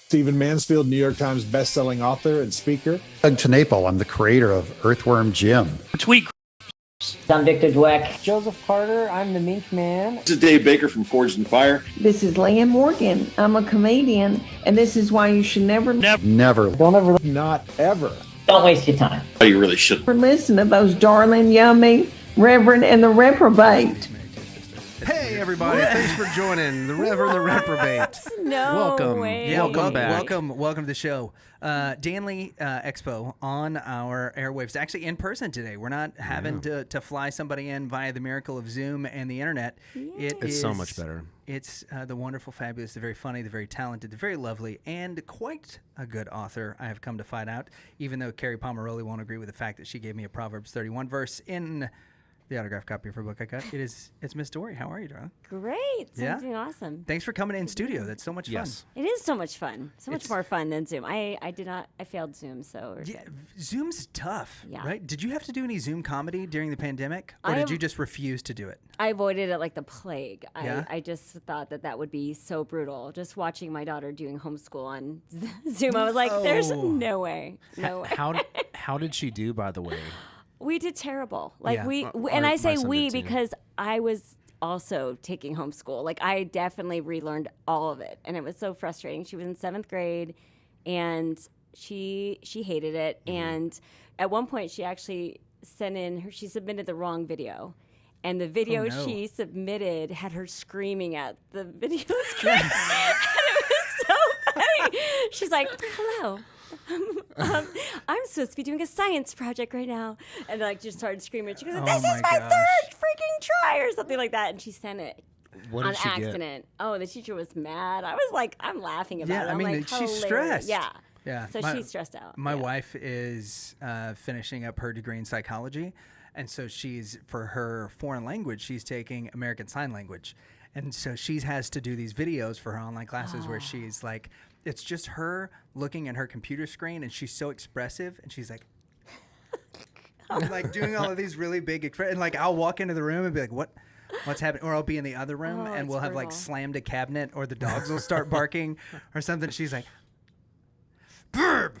Stephen Mansfield, New York Times bestselling author and speaker. Doug Tenaple, I'm the creator of Earthworm Jim. Tweet. I'm Victor Dweck. Joseph Carter, I'm the Mink Man. This is Dave Baker from Forged in Fire. This is Leanne Morgan. I'm a comedian, and this is why you should never Not ever. Don't waste your time. Oh, you really should. listen to those darling, yummy Reverend and the Reprobate. Hey, everybody. Thanks for joining the Reverend and the Reprobate. No welcome. way. Yeah, welcome back. Welcome to the show. Danley Expo on our airwaves. Actually in person today. We're not having to fly somebody in via the miracle of Zoom and the internet. It's so much better. It's the wonderful, fabulous, the very funny, the very talented, the very lovely, and quite a good author, I have come to find out, even though Carrie Pomeroli won't agree with the fact that she gave me a Proverbs 31 verse in the autographed copy of her book I got. It's Miss Dorie. How are you, darling? Great. Yeah? Doing awesome. Thanks for coming in studio. That's so much fun. It is so much fun. So much more fun than Zoom. I failed Zoom, so. Yeah, Zoom's tough, Yeah. right? Did you have to do any Zoom comedy during the pandemic? Or did you just refuse to do it? I avoided it like the plague. Yeah? I just thought that would be so brutal. Just watching my daughter doing homeschool on Zoom, I was like, there's no way. No way. How did she do, by the way? We did terrible. Like Yeah. and I say my son we did too. because I was also taking homeschool. Like I definitely relearned all of it, and it was so frustrating. She was in 7th grade, and she hated it. And at one point, she actually she submitted the wrong video. And the video she submitted had her screaming at the video screen. And it was so funny. She's like, hello. I'm supposed to be doing a science project right now. And like just started screaming. She goes, this is my third freaking try or something like that. And she sent it on accident. Oh, the teacher was mad. I was like, I'm laughing about it. I I'm mean, like, she's hilarious. stressed. Yeah. So she's stressed out. My wife is finishing up her degree in psychology. And so for her foreign language, she's taking American Sign Language. And so she has to do these videos for her online classes where she's like, it's just her looking at her computer screen and she's so expressive and she's like, like doing all of these really big, and like I'll walk into the room and be like, what's happening? Or I'll be in the other room and we'll have like slammed a cabinet or the dogs will start barking or something. She's like, burp.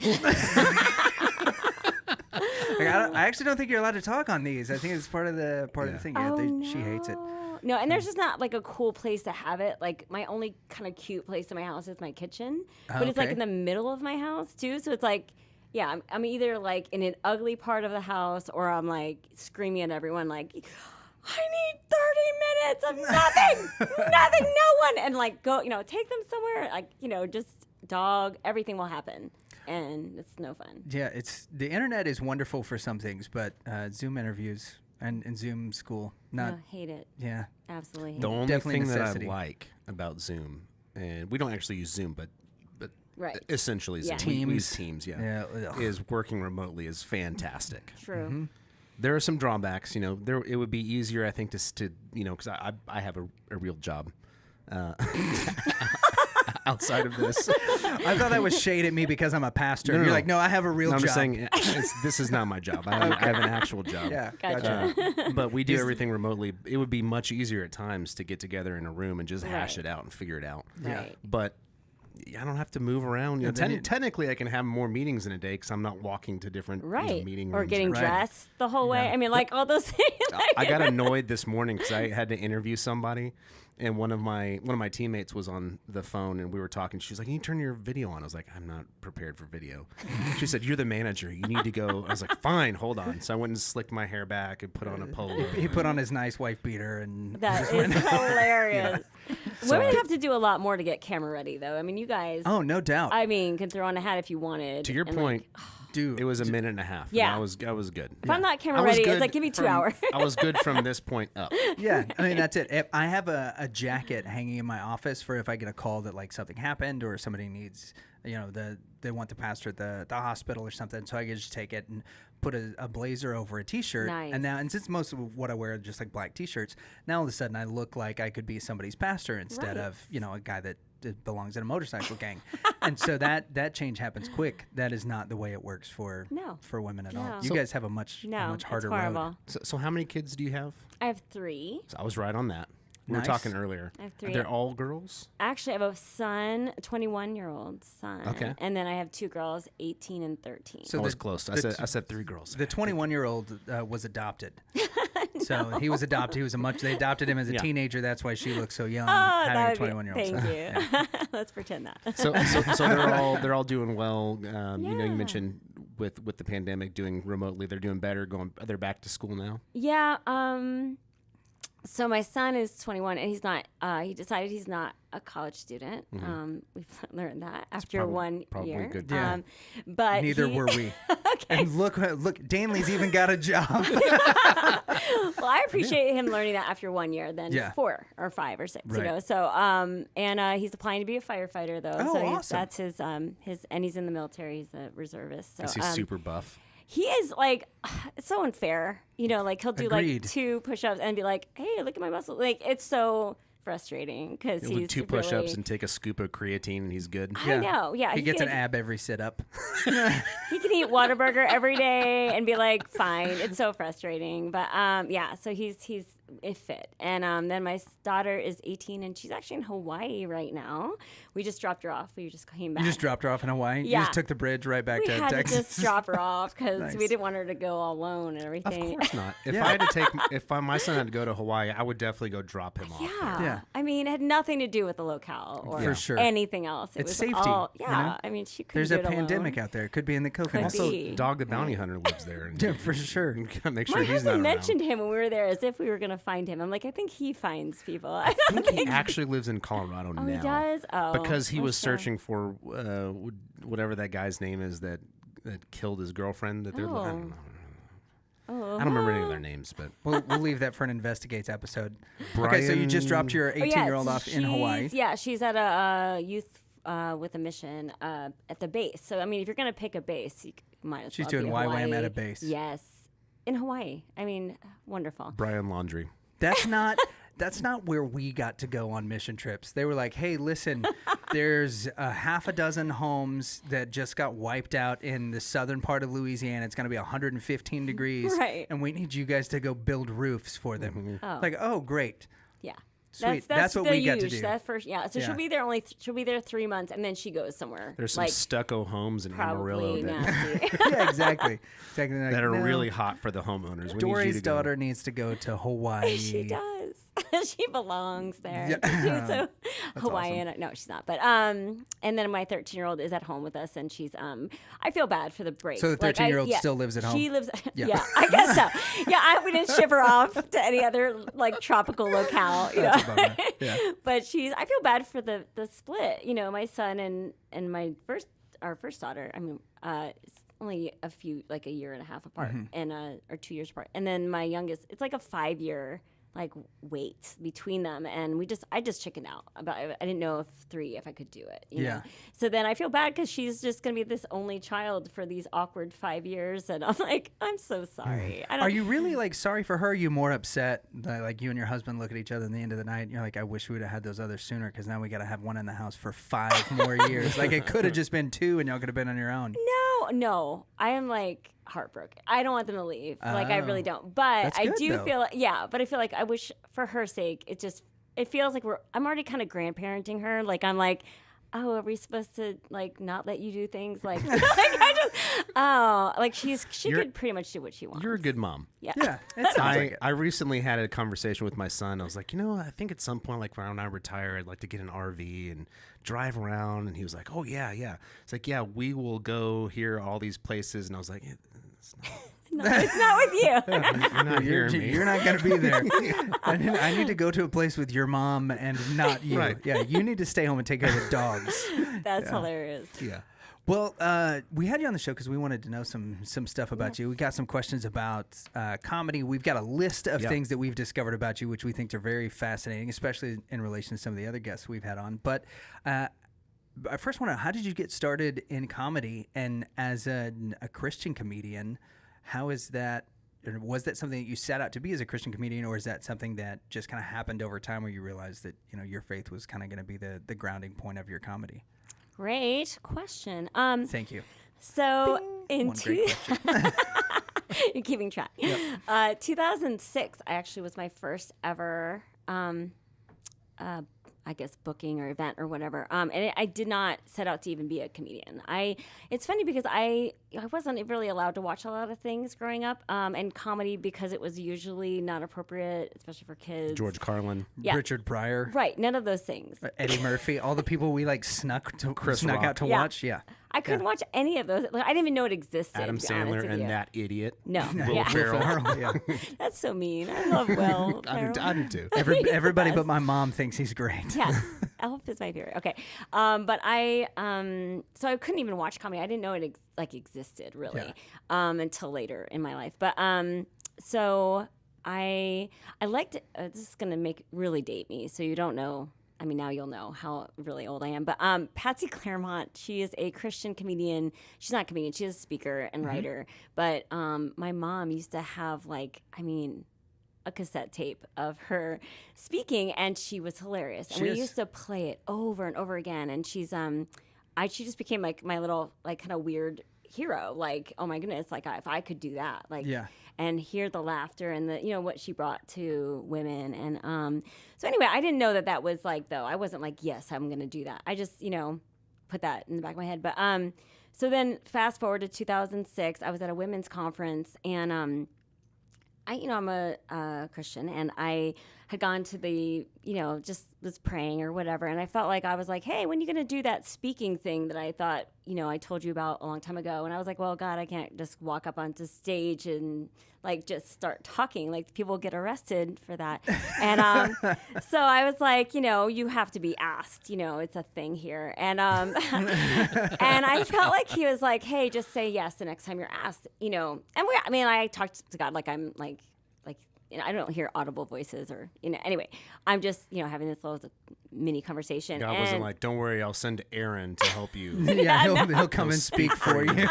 Like, I actually don't think you're allowed to talk on these. I think it's part of the thing. She hates it. No, and there's just not like a cool place to have it. Like my only kind of cute place in my house is my kitchen, but it's like in the middle of my house too. So it's like, yeah, I'm either like in an ugly part of the house or I'm like screaming at everyone like, I need 30 minutes of nothing, no one, and like go, take them somewhere, like just dog, everything will happen. And it's no fun. Yeah, the internet is wonderful for some things, but Zoom interviews and Zoom school, hate it. Yeah, Absolutely hate The it. only Definitely thing necessity. that I like about Zoom, and we don't actually use Zoom, but Right. essentially Zoom. Yeah. We use Teams, is working remotely is fantastic. True. Mm-hmm. There are some drawbacks, it would be easier, I think, to because I have a real job. Outside of this, I thought that was shade at me because I'm a pastor. No. You're like, no, I have a real job. I'm just saying this is not my job. I have an actual job. Yeah, Gotcha. But we do everything remotely. It would be much easier at times to get together in a room and just hash it out and figure it out. Right. But I don't have to move around. Technically, I can have more meetings in a day because I'm not walking to different meeting rooms. Or getting dressed the whole way. I mean, like all those things. I got annoyed this morning because I had to interview somebody, and one of my teammates was on the phone, and we were talking. She was like, "Can you turn your video on?" I was like, "I'm not prepared for video." She said, "You're the manager. You need to go." I was like, "Fine, hold on." So I went and slicked my hair back and put on a polo. He put on his nice wife beater and That is hilarious. Women have to do a lot more to get camera ready, though. I mean, you guys. Oh, no doubt. I mean, can throw on a hat if you wanted. To your point, dude, it was a minute and a half. Yeah. and I was good. If I'm not camera ready, it's like, give me 2 hours. I was good from this point up. Yeah, I mean, that's it. If I have a jacket hanging in my office for if I get a call that like something happened or somebody needs, they want the pastor at the hospital or something, so I can just take it and put a blazer over a t-shirt. Nice. And since most of what I wear are just like black t-shirts, now all of a sudden I look like I could be somebody's pastor instead of a guy that belongs in a motorcycle gang. And so that change happens quick. That is not the way it works for women at all. You guys have a much harder road. So how many kids do you have? I have 3. So I was right on that. We were Nice. talking earlier. I have 3. They're all girls? Actually, I have a son, a 21-year-old son. Okay. And then I have 2 girls, 18 and 13. I was close. I said 3 girls. The 21-year-old was adopted. So he was adopted. They adopted him as a teenager. That's why she looks so young, having a 21-year-old son. Thank you. Let's pretend that. So they're all doing well. You know, you mentioned with the pandemic doing remotely, they're doing better. They're back to school now. Yeah. So my son is 21, and he's not. He decided he's not a college student. We've learned that after one probably year. good. Yeah. But Neither were we. Okay. And look, Danley's even got a job. Well, I appreciate him learning that after 1 year than 4 or 5 or 6. Right. You know. So and he's applying to be a firefighter though. Oh, so awesome. that's his and he's in the military. He's a reservist. So Is he super buff? he is like, it's so unfair. You know, like he'll do Agreed. like 2 push-ups and be like, "Hey, look at my muscle." Like it's so frustrating because He'll do he's 2 push-ups really, and take a scoop of creatine, and he's good. I know, yeah. He gets an can- ab every sit-up. He can eat Whataburger every day and be like, fine. It's so frustrating. But yeah, so he's fit. And then my daughter is 18 and she's actually in Hawaii right now. We just dropped her off. We just came back. You just dropped her off in Hawaii? You Yeah. just took the bridge right back we to had Texas? to just drop her off because Nice. we didn't want her to go all alone and Of everything. course not. If I had to take, my son had to go to Hawaii, I would definitely go drop him off. Yeah. Yeah. I mean, it had nothing to do with the locale or For sure. anything else. It It's was safety, all, you yeah. know? I mean, she couldn't There's do a it alone. pandemic out there. It could be in the coconut. Could Also, be. Dog the Bounty Hunter lives there. And Yeah, for sure. you gotta make sure My he's not husband around. mentioned him when we were there as if we were going to find him. I'm like, I think he finds people. I don't He think actually lives in Colorado now. he does? Oh, because he was okay. searching for whatever that guy's name is that killed his girlfriend. That they're, I don't know. Oh, I don't remember any of their names, but We'll leave that for an Investigates episode. Okay, so you just dropped your Oh, yeah, 18-year-old off in Hawaii. Yeah, she's at a youth with a mission at the base. So, I mean, if you're going to pick a base, you might as She's well doing be YWAM Hawaii. at a base. Yes. In Hawaii. I mean, wonderful. Brian Laundrie. That's not where we got to go on mission trips. They were like, hey, listen, there's a half a dozen homes that just got wiped out in the southern part of Louisiana. It's going to be 115 degrees. Right. And we need you guys to go build roofs for them. Oh. Like, oh, great. Yeah. Sweet. That's what the we got to huge. do. That first, yeah. So Yeah. she'll be there she'll be there 3 months and then she goes somewhere. There's some like, stucco homes in Amarillo probably that, nasty. Yeah, exactly. Like, that are no, really hot for the homeowners. We need you Dory's to go. daughter needs to go to Hawaii. She does. She belongs there. Yeah. She's so Hawaiian. No, she's not. But and then my 13-year-old is at home with us, and she's I feel bad for the break. So the 13-year-old still lives at home? She lives. Yeah. Yeah, I guess so. Yeah, we didn't ship her off to any other like tropical locale. You That's a know? bummer. Yeah. But I feel bad for the split. You know, my son and our first daughter. I mean, it's only a year and a half apart, and or 2 years apart. And then my youngest, it's like a 5-year like wait between them, and I just chickened out about it. I didn't know if I could do it. You know? So then I feel bad because she's just gonna be this only child for these awkward 5 years, and I'm like, I'm so sorry. Are you really like sorry for her? Are you more upset that like you and your husband look at each other at the end of the night and you're like, I wish we would have had those others sooner because now we got to have one in the house for 5 more years. Like it could have just been 2 and y'all could have been on your own. No, I am like heartbroken. I don't want them to leave. Like I really don't. But That's I good, do though. feel but I feel like I wish for her sake it feels like I'm already kind of grandparenting her. Like I'm like, oh, are we supposed to like not let you do things like she could pretty much do what she wants. You're a good mom. Yeah. Yeah. It sounds like it. I recently had a conversation with my son. I was like, I think at some point, like when I retire, I'd like to get an RV and drive around. And he was like, oh, yeah. It's like, yeah, we will go here, all these places. And I was like, it's not. No, it's not with you. You're not hearing me. You're not going to be there. I need to go to a place with your mom and not you. Right. Yeah, you need to stay home and take care of the dogs. That's hilarious. Yeah. Well, we had you on the show because we wanted to know some stuff about you. We got some questions about comedy. We've got a list of things that we've discovered about you, which we think are very fascinating, especially in relation to some of the other guests we've had on. But I first want to know, how did you get started in comedy? And as a Christian comedian, how is that? Was that something that you set out to be as a Christian comedian, or is that something that just kind of happened over time where you realized that your faith was kind of going to be the grounding point of your comedy? Great question. Thank you. So in One great question. You're keeping track. 2006 actually was my first ever I guess booking or event or whatever. And I did not set out to even be a comedian. It's funny because I wasn't really allowed to watch a lot of things growing up, and comedy because it was usually not appropriate, especially for kids. George Carlin, Richard Pryor, right? None of those things. Eddie Murphy, all the people we like snuck out to watch. Yeah, I couldn't watch any of those. Like, I didn't even know it existed. Adam Sandler, and that idiot. No, Will Ferrell. yeah. That's so mean. I love Will. I do too. Everybody but my mom thinks he's great. Yeah, Elf is my favorite. Okay, but so I couldn't even watch comedy. I didn't know it existed really until later in my life. But so I liked. This is gonna really date me, so you don't know. I mean, now you'll know how really old I am. But Patsy Claremont, she is a Christian comedian. She's not a comedian. She's a speaker and writer. But my mom used to have a cassette tape of her speaking, and she was hilarious. And we used to play it over and over again. And she just became like my little kind of weird hero. Like, oh my goodness, like if I could do that, and hear the laughter and the what she brought to women. And so anyway, I didn't know that was though. I wasn't like, yes, I'm gonna do that. I just put that in the back of my head. But so then fast forward to 2006, I was at a women's conference, and I'm a Christian, and I had gone to the, just was praying or whatever. And I felt like I was like, hey, when are you going to do that speaking thing that I thought, I told you about a long time ago? And I was like, well, God, I can't just walk up onto stage and just start talking. Like, people get arrested for that. And so I was like, you have to be asked, it's a thing here. And and I felt like he was like, hey, just say yes the next time you're asked, And I talked to God like I'm like, I don't hear audible voices or, anyway, I'm just, having this little mini conversation. God wasn't like, don't worry, I'll send Aaron to help you. He'll come and speak for you.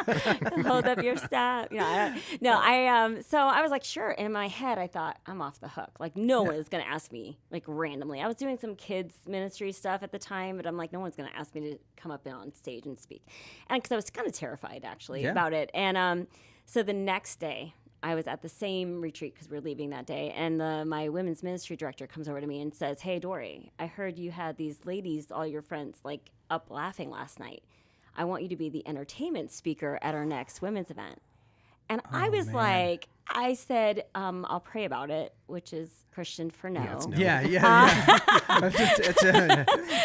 Hold up your staff. So I was like, sure. And in my head, I thought, I'm off the hook. Like, no one is going to ask me, randomly. I was doing some kids ministry stuff at the time, but I'm like, no one's going to ask me to come up on stage and speak. And because I was kind of terrified, actually, about it. And so the next day, I was at the same retreat because we're leaving that day, and my women's ministry director comes over to me and says, hey, Dorie, I heard you had these ladies, all your friends, up laughing last night. I want you to be the entertainment speaker at our next women's event. And I was like, I said, I'll pray about it, which is Christian for no. Yeah, it's no. Yeah.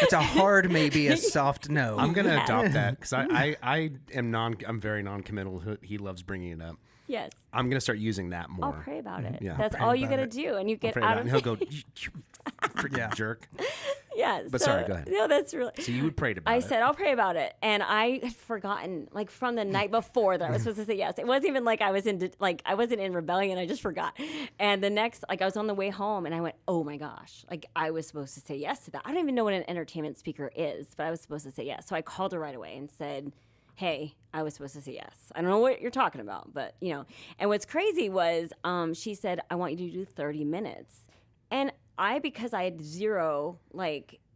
It's a hard, maybe a soft no. I'm going to adopt that because I'm very non-committal. He loves bringing it up. Yes. I'm going to start using that more. I'll pray about it. Yeah. That's all you got to do. And you get out of it. And he'll go, freaking jerk. Yeah. But sorry, go ahead. No, that's really. So you would pray about it. I said, I'll pray about it. And I had forgotten, from the night before that I was supposed to say yes. It wasn't even I wasn't in rebellion. I just forgot. And the next, I was on the way home and I went, oh my gosh, I was supposed to say yes to that. I don't even know what an entertainment speaker is, but I was supposed to say yes. So I called her right away and said, hey, I was supposed to say yes. I don't know what you're talking about, but, And what's crazy was she said, I want you to do 30 minutes. And because I had zero,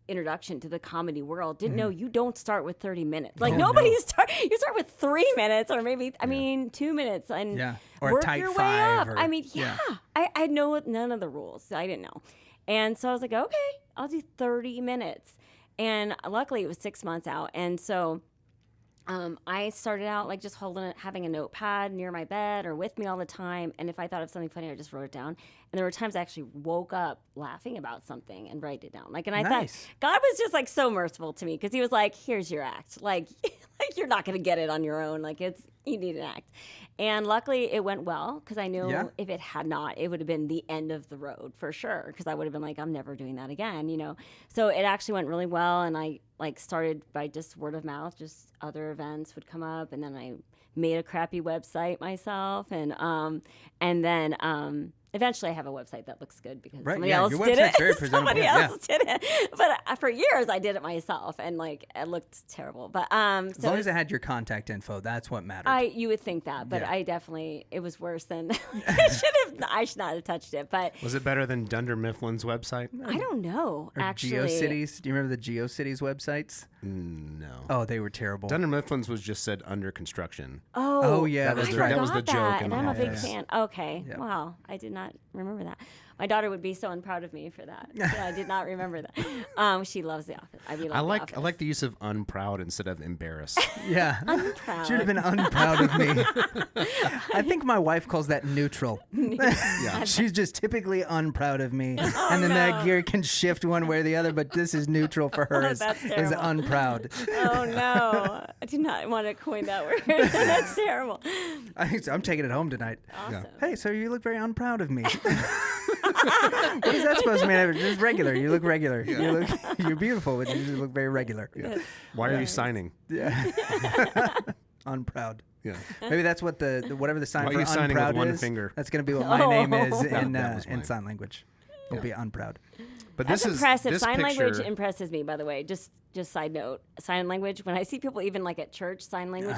introduction to the comedy world, didn't know you don't start with 30 minutes. You start with 3 minutes or maybe, 2 minutes and or work a tight your way 5 up. or, I know none of the rules. I didn't know. And so I was like, okay, I'll do 30 minutes. And luckily it was 6 months out. And so I started out just having a notepad near my bed or with me all the time. And if I thought of something funny, I just wrote it down. And there were times I actually woke up laughing about something and write it down. And I thought God was just so merciful to me because he was like, here's your act. You're not going to get it on your own. You need an act. And luckily it went well because I knew if it had not, it would have been the end of the road for sure. Because I would have been like, I'm never doing that again, So it actually went really well. And I started by just word of mouth, just other events would come up. And then I made a crappy website myself. And then eventually I have a website that looks good because somebody else did it. Very presentable. Somebody else did it. But for years I did it myself and it looked terrible. But as long as it had your contact info, that's what mattered. You would think that, but I definitely, it was worse than I should not have touched it. But was it better than Dunder Mifflin's website? I don't know. Or actually, GeoCities. Do you remember the GeoCities websites? No. Oh, they were terrible. Dunder Mifflin's was just said under construction. Oh yeah, that was the joke. And I'm a big office. fan. Okay. Yep. Wow. I did not remember that. My daughter would be so unproud of me for that. I did not remember that. She loves The Office. I like the use of unproud instead of embarrassed. Yeah. Unproud. Should have been unproud of me. I think my wife calls that neutral. Yeah. She's just typically unproud of me. And then that gear can shift one way or the other, but this is neutral for her is unproud. Oh, no. I do not want to coin that word. That's terrible. I'm taking it home tonight. Awesome. Hey, so you look very unproud of me. What is that supposed to mean? Just regular. You look regular. Yeah. You're beautiful, but you just look very regular. Yeah. Why are you signing? Yeah. Unproud. Yeah. Maybe that's what the whatever the sign Why for are you signing unproud with one is. finger? That's going to be what my name is That in sign language. It'll be unproud. But That's this impressive. This Sign picture, language impresses me, by the way. Just side note, sign language. When I see people even like at church sign language,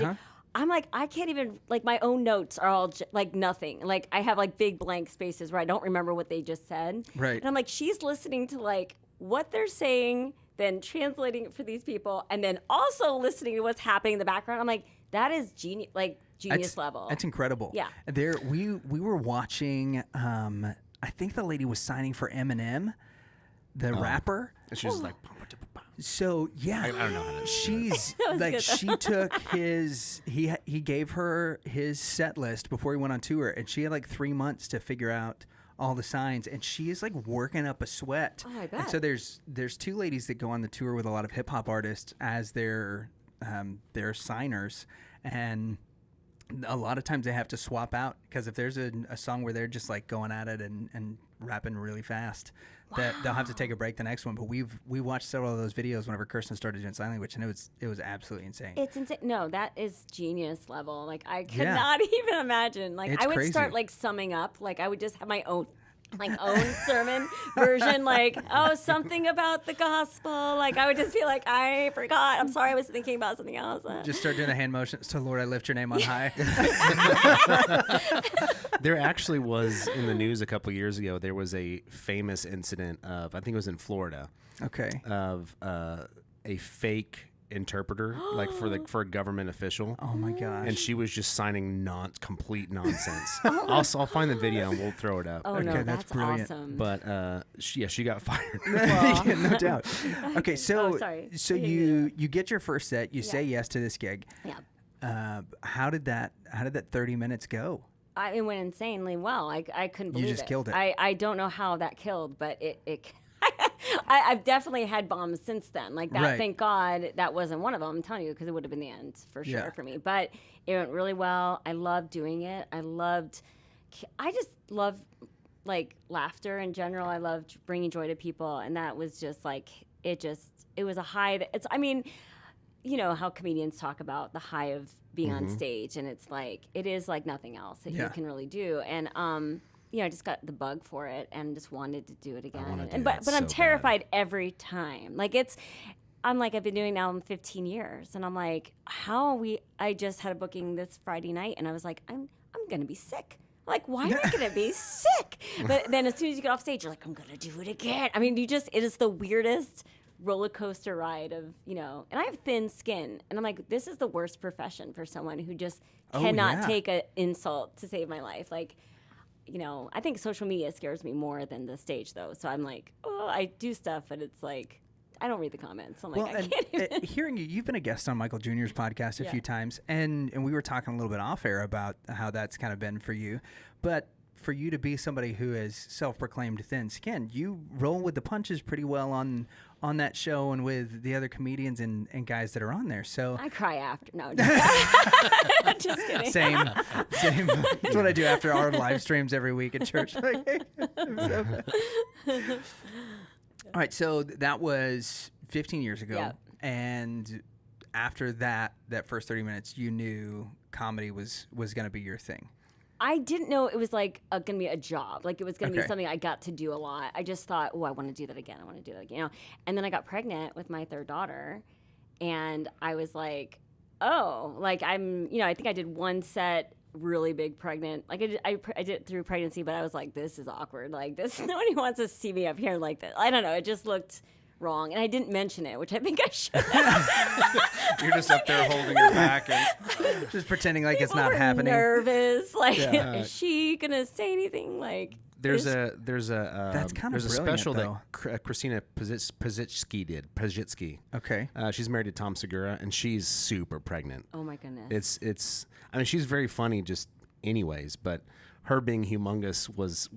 I'm like, I can't even, like, my own notes are all like nothing. Like, I have like big blank spaces where I don't remember what they just said. Right. And I'm like, she's listening to like what they're saying, then translating it for these people, and then also listening to what's happening in the background. I'm like, that is genius, like genius level. That's incredible. Yeah. We were watching. I think the lady was signing for Eminem, the rapper. And she was like, So yeah, I don't know how to. She's like, she took his. He gave her his set list before he went on tour, and she had like 3 months to figure out all the signs, and she is like working up a sweat. Oh, I bet. And so there's two ladies that go on the tour with a lot of hip hop artists as their signers, and a lot of times they have to swap out because if there's a song where they're just like going at it and rapping really fast, that they'll have to take a break the next one. But we watched several of those videos whenever Kirsten started doing sign language, and it was absolutely insane. It's insane. No, that is genius level. Like, I could not even imagine. Like, It's I would crazy. start like summing up. Like, I would just have my own sermon version, like, oh, something about the gospel. Like, I would just be like, I forgot. I'm sorry, I was thinking about something else. Just start doing the hand motions to Lord, I lift your name on high. There actually was in the news a couple years ago. There was a famous incident of, I think it was in Florida. Okay. Of a fake interpreter, like for a government official. Oh my gosh. And she was just signing complete nonsense. I'll find the video and we'll throw it up. Oh, Okay, no, that's that's brilliant. awesome. But she got fired. Yeah, no doubt. Okay, so sorry. so you get your first set, you say yes to this gig. Yeah. How did that 30 minutes go? It went insanely well. I couldn't believe it. You just killed it. I don't know how that killed, but it I've definitely had bombs since then. Like that, Right. Thank God that wasn't one of them. I'm telling you, because it would have been the end for sure Yeah. for me. But it went really well. I loved doing it. I just love like laughter in general. I loved bringing joy to people, and that was just like it was a high. I mean, you know how comedians talk about the high of being on stage, and it's like it is like nothing else that you can really do. And I just got the bug for it and just wanted to do it again. But I'm terrified every time. Like I've been doing it now 15 years, and I'm like, I just had a booking this Friday night, and I was like, I'm gonna be sick. Like, why am I gonna be sick? But then as soon as you get off stage, you're like, I'm gonna do it again. I mean, it is the weirdest roller coaster ride of, and I have thin skin, and I'm like, this is the worst profession for someone who just cannot take an insult to save my life. Like, I think social media scares me more than the stage, though. So I'm like, I do stuff, but it's like, I don't read the comments. I'm like, I can't even. Hearing you've been a guest on Michael Jr.'s podcast a few times, and we were talking a little bit off air about how that's kind of been for you. But for you to be somebody who is self-proclaimed thin-skinned, you roll with the punches pretty well on that show and with the other comedians and guys that are on there. So I cry after. No, just kidding. Same. That's what I do after our live streams every week at church. Like, hey, I'm so bad. All right, so that was 15 years ago, Yep. and after that first 30 minutes, you knew comedy was going to be your thing. I didn't know it was like going to be a job. Like it was going to Okay. be something I got to do a lot. I just thought, I want to do that again. I want to do that again. And then I got pregnant with my third daughter, and I was like, I think I did one set really big pregnant. Like I did it through pregnancy, but I was like, this is awkward. Like this, nobody wants to see me up here like this. I don't know. It just looked wrong, and I didn't mention it, which I think I should have. You're just up there holding your back and just pretending like it's People not were happening. Nervous, like is she gonna say anything? Like There's That's a kind of there's a brilliant, special though. that Christina Pazitsky. Okay. She's married to Tom Segura, and she's super pregnant. Oh my goodness. It's. I mean, she's very funny, just anyways. But her being humongous was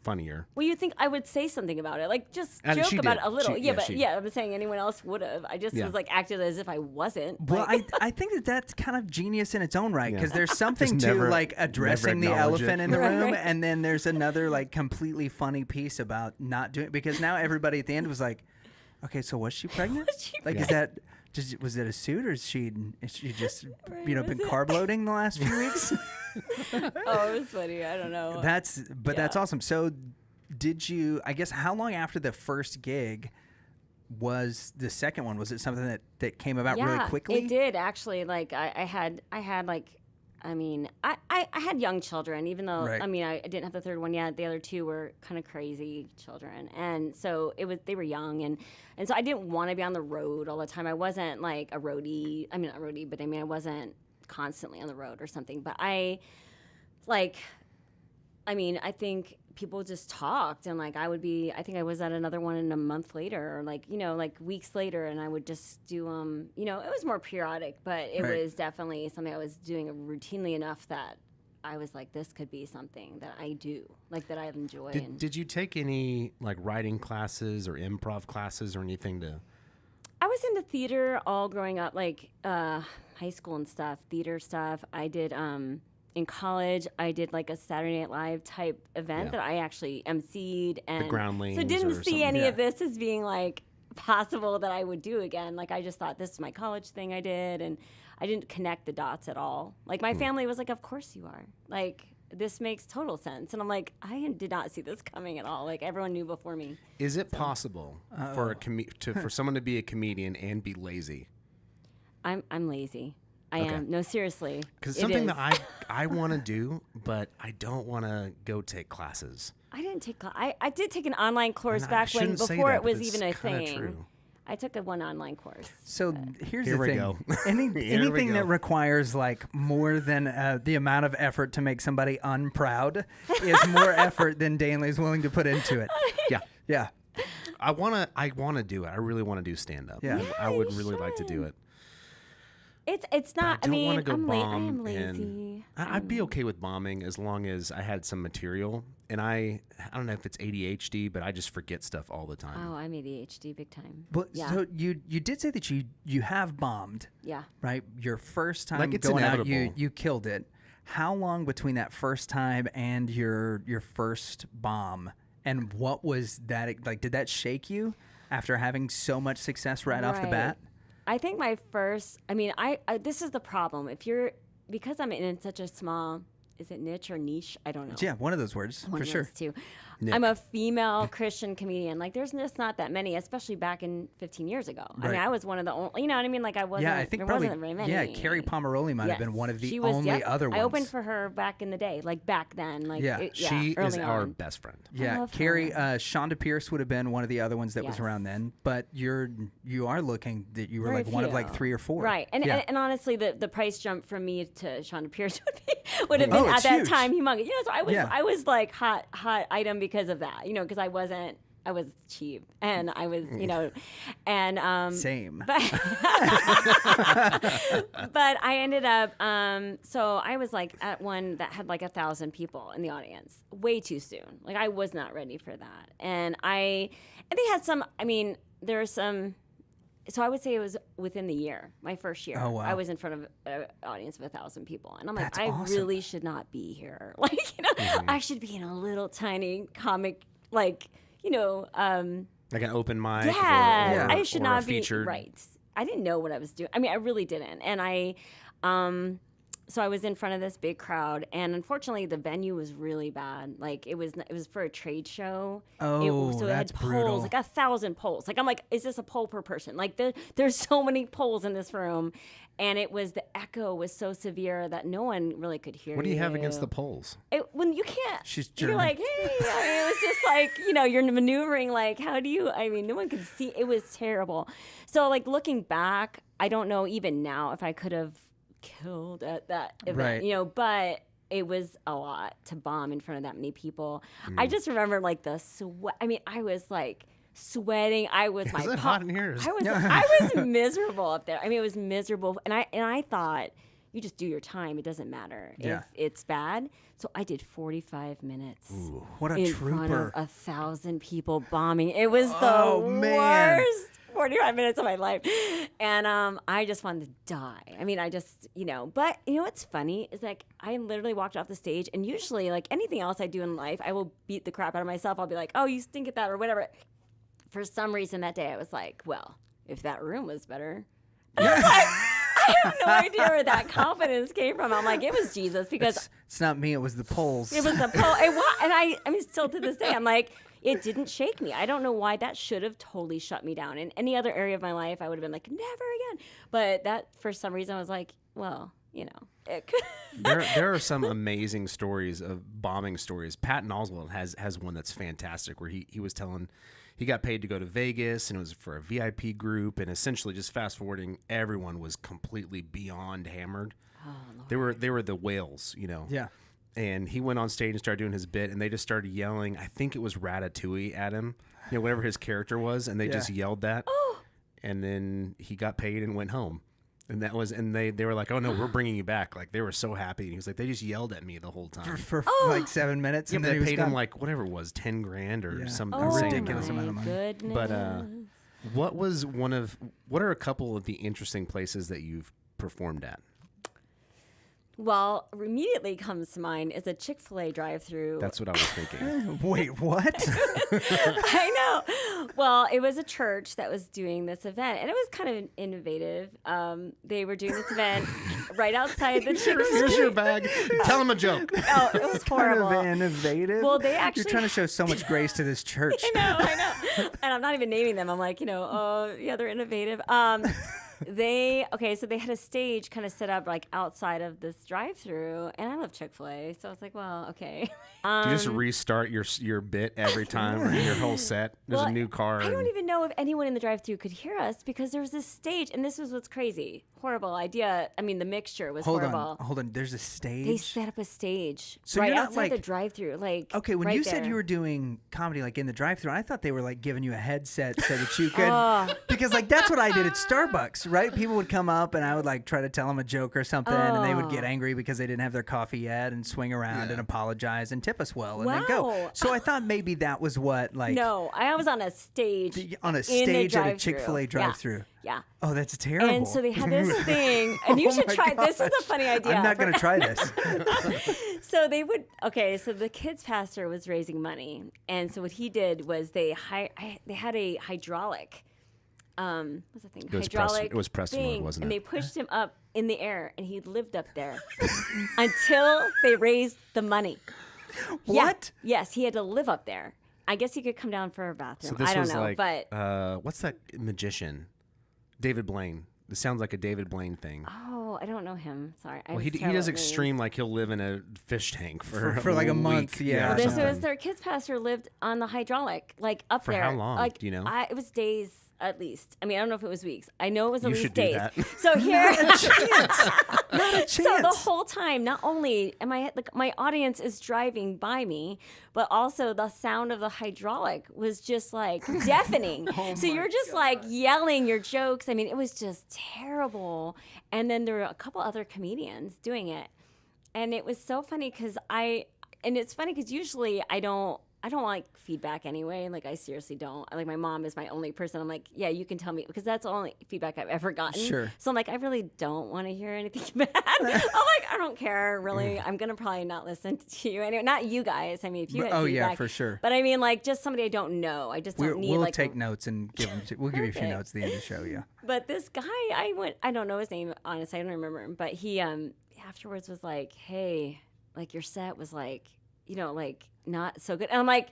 funnier. Well, you think I would say something about it, like just And joke she about did. it a little. She- I'm saying anyone else would have. I just was like acted as if I wasn't. Well, Like, I think that's kind of genius in its own right, because Yeah. there's something Just to never- like addressing the never acknowledge elephant it. in the room, Right. and then there's another like completely funny piece about not doing, because now everybody at the end was like, okay, so was she pregnant? Like, is that just, was it a suit, or is she just Right, been was it? carb loading the last few weeks? oh, it was funny. I don't know. That's Yeah. awesome. So did you, I guess, how long after the first gig was the second one? Was it something that came about really quickly? It did actually. Like I had like, I mean, I had young children, even though Right. I mean I didn't have the third one yet. The other two were kind of crazy children, and so they were young, and so I didn't want to be on the road all the time. I wasn't like a roadie. I mean, not roadie, but I mean I wasn't constantly on the road or something. But I think people just talked, and like I think I was at another one in a month later, or like weeks later, and I would just do it was more periodic, but it Right. was definitely something I was doing routinely enough that I was like, this could be something that I do, like that I enjoy. Did you take any like writing classes or improv classes or anything to? I was into theater all growing up, like high school and stuff, theater stuff. I did in college. I did like a Saturday Night Live type event that I actually emceed, and Groundlings so didn't or see something. any Yeah. of this as being like possible that I would do again. Like I just thought this is my college thing I did, and I didn't connect the dots at all. Like my family was like, "Of course you are." Like this makes total sense, and I'm like, I did not see this coming at all. Like everyone knew before me. Is it possible for for someone to be a comedian and be lazy? I'm lazy. I Okay. am. No, seriously. Because It something is. that I want to do, but I don't want to go take classes. I didn't take. I did take an online course And I back when shouldn't say before that, it was but it's even a kinda thing. true. I took one online course. So here's Here the we thing: go. Any, Here we anything go. that requires like more than the amount of effort to make somebody unproud is more effort than Danley's willing to put into it. Yeah. Yeah, I want to do it. I really want to do stand up. Yeah. I would you really like to do should. it. It's not. I don't want to go I'm bomb. I am and lazy. I'd be okay with bombing as long as I had some material. And I don't know if it's ADHD, but I just forget stuff all the time. Oh, I'm ADHD big time. but Yeah. so you did say that you have bombed, Yeah. right? Your first time Like, it's going out, inevitable. you killed it. How long between that first time and your first bomb? And what was that like? Did that shake you after having so much success right off the Right. bat? I think my first. I mean, I this is the problem. Because I'm in such a small. Is it niche or niche? I don't know. Yeah, one of those words One for of sure. those two. Nick. I'm a female Christian comedian. Like, there's just not that many, especially back in 15 years ago. I mean, Right. I was one of the only, you know what I mean? Like, I wasn't, Yeah, I think there probably. wasn't very many. Yeah, Carrie Pomeroli might have been one of the She was, only other ones. I opened for her back in the day, like back then. Like, Yeah. She is early our on. best friend. Yeah, love Carrie, her. Shonda Pierce would have been one of the other ones that was Yes. around then. But you are looking that you were Very like one of like few. 3 or 4. Right. And, yeah. and honestly, the price jump from me to Shonda Pierce would have Oh, been it's at that huge. time humongous. You know, so Yeah. I was like hot item because of that, you know, because I was cheap and I was, you know, and Same. But but I ended up so I was like at one that had like 1,000 people in the audience way too soon. Like I was not ready for that. And they had some, I mean, there are some, so I would say it was within the year, my first year. Oh, wow. I was in front of an audience of 1,000 people. And I'm like, That's I awesome. really should not be here. Like, you know, I should be in a little tiny comic, like, you know, Like an open mic. yes, or I should or not a be featured. right. I didn't know what I was doing. I mean, I really didn't. And so I was in front of this big crowd, and unfortunately, the venue was really bad. Like it was for a trade show. Oh, so that's it had brutal. poles, like 1,000 poles. Like I'm like, is this a pole per person? Like there's so many poles in this room, and the echo was so severe that no one really could hear. What do you have against the polls? When you can't, She's you're German. like, hey, I mean, it was just like, you know, you're maneuvering, like, how do you, I mean, no one could see, it was terrible. So, like, looking back, I don't know even now if I could have killed at that event, Right. you know, but it was a lot to bomb in front of that many people. I just remember like the sweat. I mean, I was like sweating. I was Is it hot in here? I was miserable up there. I mean, it was miserable. And I thought, you just do your time. It doesn't matter if it's bad. So I did 45 minutes. Ooh, what a in trooper. front of 1,000 people bombing. It was Oh, the man. worst 45 minutes of my life. And I just wanted to die. I mean, I just, but you know what's funny is like I literally walked off the stage, and usually like anything else I do in life, I will beat the crap out of myself. I'll be like, oh, you stink at that or whatever. For some reason that day I was like, well, if that room was better. I have no idea where that confidence came from. I'm like, it was Jesus, because it's not me. It was the polls. it was the pole. And I mean, still to this day, I'm like, it didn't shake me. I don't know why. That should have totally shut me down. In any other area of my life, I would have been like, never again. But that, for some reason, I was like, well, it could. There are some amazing stories of bombing stories. Patton Oswalt has one that's fantastic, where he was telling. He got paid to go to Vegas, and it was for a VIP group, and essentially, just fast forwarding, everyone was completely beyond hammered. Oh, Lord. They were the whales, Yeah. And he went on stage and started doing his bit, and they just started yelling. I think it was Ratatouille at him, whatever his character was, and they just yelled that. Oh. And then he got paid and went home. And they were like, oh no, we're bringing you back. Like, they were so happy. And he was like, they just yelled at me the whole time. For like 7 minutes. Yeah, and but then they he paid was him gone. like whatever it was, $10,000 or some ridiculous insane amount of money. Goodness. But what are a couple of the interesting places that you've performed at? Well, immediately comes to mind is a Chick-fil-A drive-through. That's what I was thinking. Wait, what? I know. Well, it was a church that was doing this event, and it was kind of innovative. They were doing this event right outside the Chick-fil-A. Here's your bag. Tell him a joke. Oh, it was horrible. Kind of innovative. Well, they actually. You're trying to show so much grace to this church. I know. And I'm not even naming them. I'm like, they're innovative. So they had a stage kind of set up like outside of this drive-through, and I love Chick-fil-A, so I was like, well, okay. Do you just restart your bit every time, or your whole set? There's a new car. I don't even know if anyone in the drive-through could hear us, because there was this stage, and this was what's crazy. Horrible idea. I mean, the mixture was horrible. Hold on. There's a stage. They set up a stage So right you're not, outside like- the drive-through. Like, Okay, when right you said there. you were doing comedy like in the drive-thru, I thought they were like giving you a headset so that you could, because like that's what I did at Starbucks, right? People would come up and I would like try to tell them a joke or something, and they would get angry because they didn't have their coffee yet, and swing around and apologize and tip us well, and then go. Wow. So I thought maybe that was what like No, I was on a stage. on a in the stage at a drive-thru. Chick-fil-A Yeah. drive-thru. Yeah. Oh, that's terrible. And so they had this thing, and you Oh should my try. This is gosh. a funny idea. I'm not going to try this. So they would. Okay, so the kids pastor was raising money, and so what he did was they had a hydraulic. What's the thing? It was Hydraulic. it was Preston, thing, wasn't and it? they pushed him up in the air, and he lived up there until they raised the money. What? Yeah. Yes, he had to live up there. I guess he could come down for a bathroom. So this I don't was know, like, but what's that magician? David Blaine. This sounds like a David Blaine thing. oh, I don't know him. Sorry. Well, he does extreme, like he'll live in a fish tank for like a week. month, yeah, or or This something. was their kids pastor lived on the hydraulic, like up For there. how long? Like, Do you know? it was days at least. I mean, I don't know if it was weeks. I know it was at You least should do days. that. So here, Not a chance. so the whole time, not only am I like my audience is driving by me, but also the sound of the hydraulic was just like deafening. So you're just like yelling your jokes. I mean, it was just terrible. And then there were a couple other comedians doing it, and it was so funny because it's funny because usually I don't like feedback anyway. Like, I seriously don't. Like, my mom is my only person. I'm like, yeah, you can tell me, because that's the only feedback I've ever gotten. Sure. So I'm like, I really don't want to hear anything bad. I'm like, I don't care, really. I'm going to probably not listen to you anyway. Not you guys. I mean, if you had Oh, yeah, feedback. for sure. But I mean, like, just somebody I don't know. I just don't need, We'll like, take notes and give them. We'll give you a few Perfect. notes at the end of the show. Yeah. But this guy, I don't know his name, honestly. I don't remember him. But he afterwards was like, hey, like, your set was like, like, not so good. And I'm like,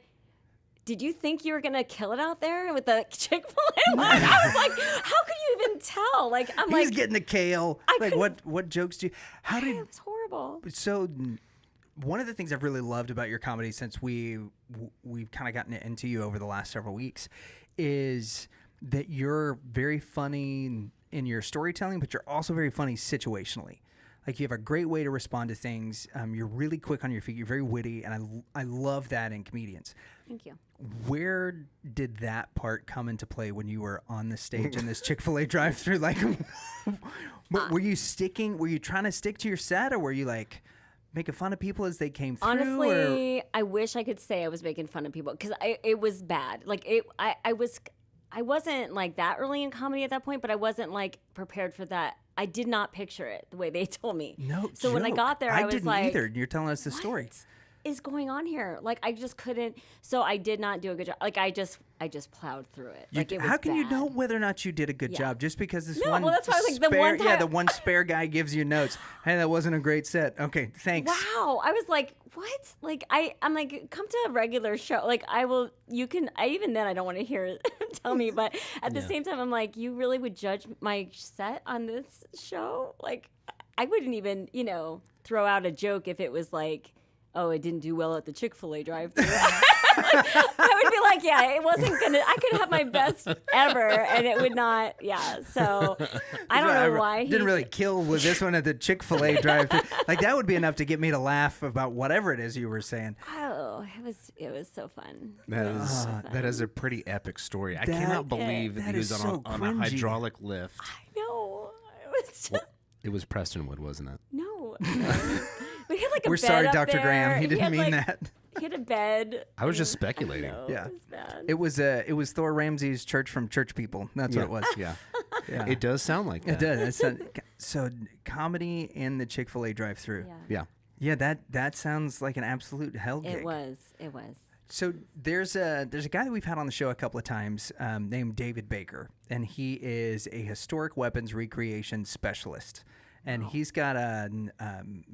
did you think you were going to kill it out there with the Chick-fil-A line? I was like, how could you even tell? Like, I'm He's like, getting the kale. Like, what jokes do you? How did? it was horrible. So, one of the things I've really loved about your comedy since we've kind of gotten into you over the last several weeks is that you're very funny in your storytelling, but you're also very funny situationally. Like, you have a great way to respond to things. You're really quick on your feet. You're very witty, and I love that in comedians. Thank you. Where did that part come into play when you were on the stage in this Chick-fil-A drive-thru? Like, were you trying to stick to your set, or were you like making fun of people as they came through? Honestly, I wish I could say I was making fun of people, because it was bad. Like, I wasn't like that early in comedy at that point, but I wasn't like prepared for that. I did not picture it the way they told me. No. So when I got there, I was didn't like, either. You're telling us the story. Is going on here? Like, I just couldn't. So I did not do a good job. Like, I just plowed through it. Like, it was how can you bad. know whether or not you did a good job just because this one? Well, that's why I was like, the one time. Yeah, the one spare guy gives you notes. Hey, that wasn't a great set. Okay, thanks. Wow, I was like, what? Like, I'm like, come to a regular show. Like, I will. You can. Even then, I don't want to hear it. Tell me, but at the same time, I'm like, you really would judge my set on this show? Like, I wouldn't even, throw out a joke if it was like, oh, it didn't do well at the Chick-fil-A drive-thru. I would be like, yeah, it wasn't gonna. I could have my best ever, and it would not. Yeah, so I don't know why didn't really kill with this one at the Chick-fil-A drive-thru. Like, that would be enough to get me to laugh about whatever it is you were saying. Oh, it was so fun. That is a pretty epic story. I cannot believe that he was on a hydraulic lift. I know. It was just. It was Prestonwood, wasn't it? No. We had like a We're bed sorry, up Dr. there. Graham. He didn't mean that. He had a bed. I was just speculating. Yeah. It was bad. It was Thor Ramsey's Church from Church People. That's what it was. Yeah. Yeah. It does sound like that. It does. So comedy in the Chick-fil-A drive-thru. Yeah. Yeah, that sounds like an absolute hell gig. It was. So there's a guy that we've had on the show a couple of times named David Baker, and he is a historic weapons recreation specialist. And he's got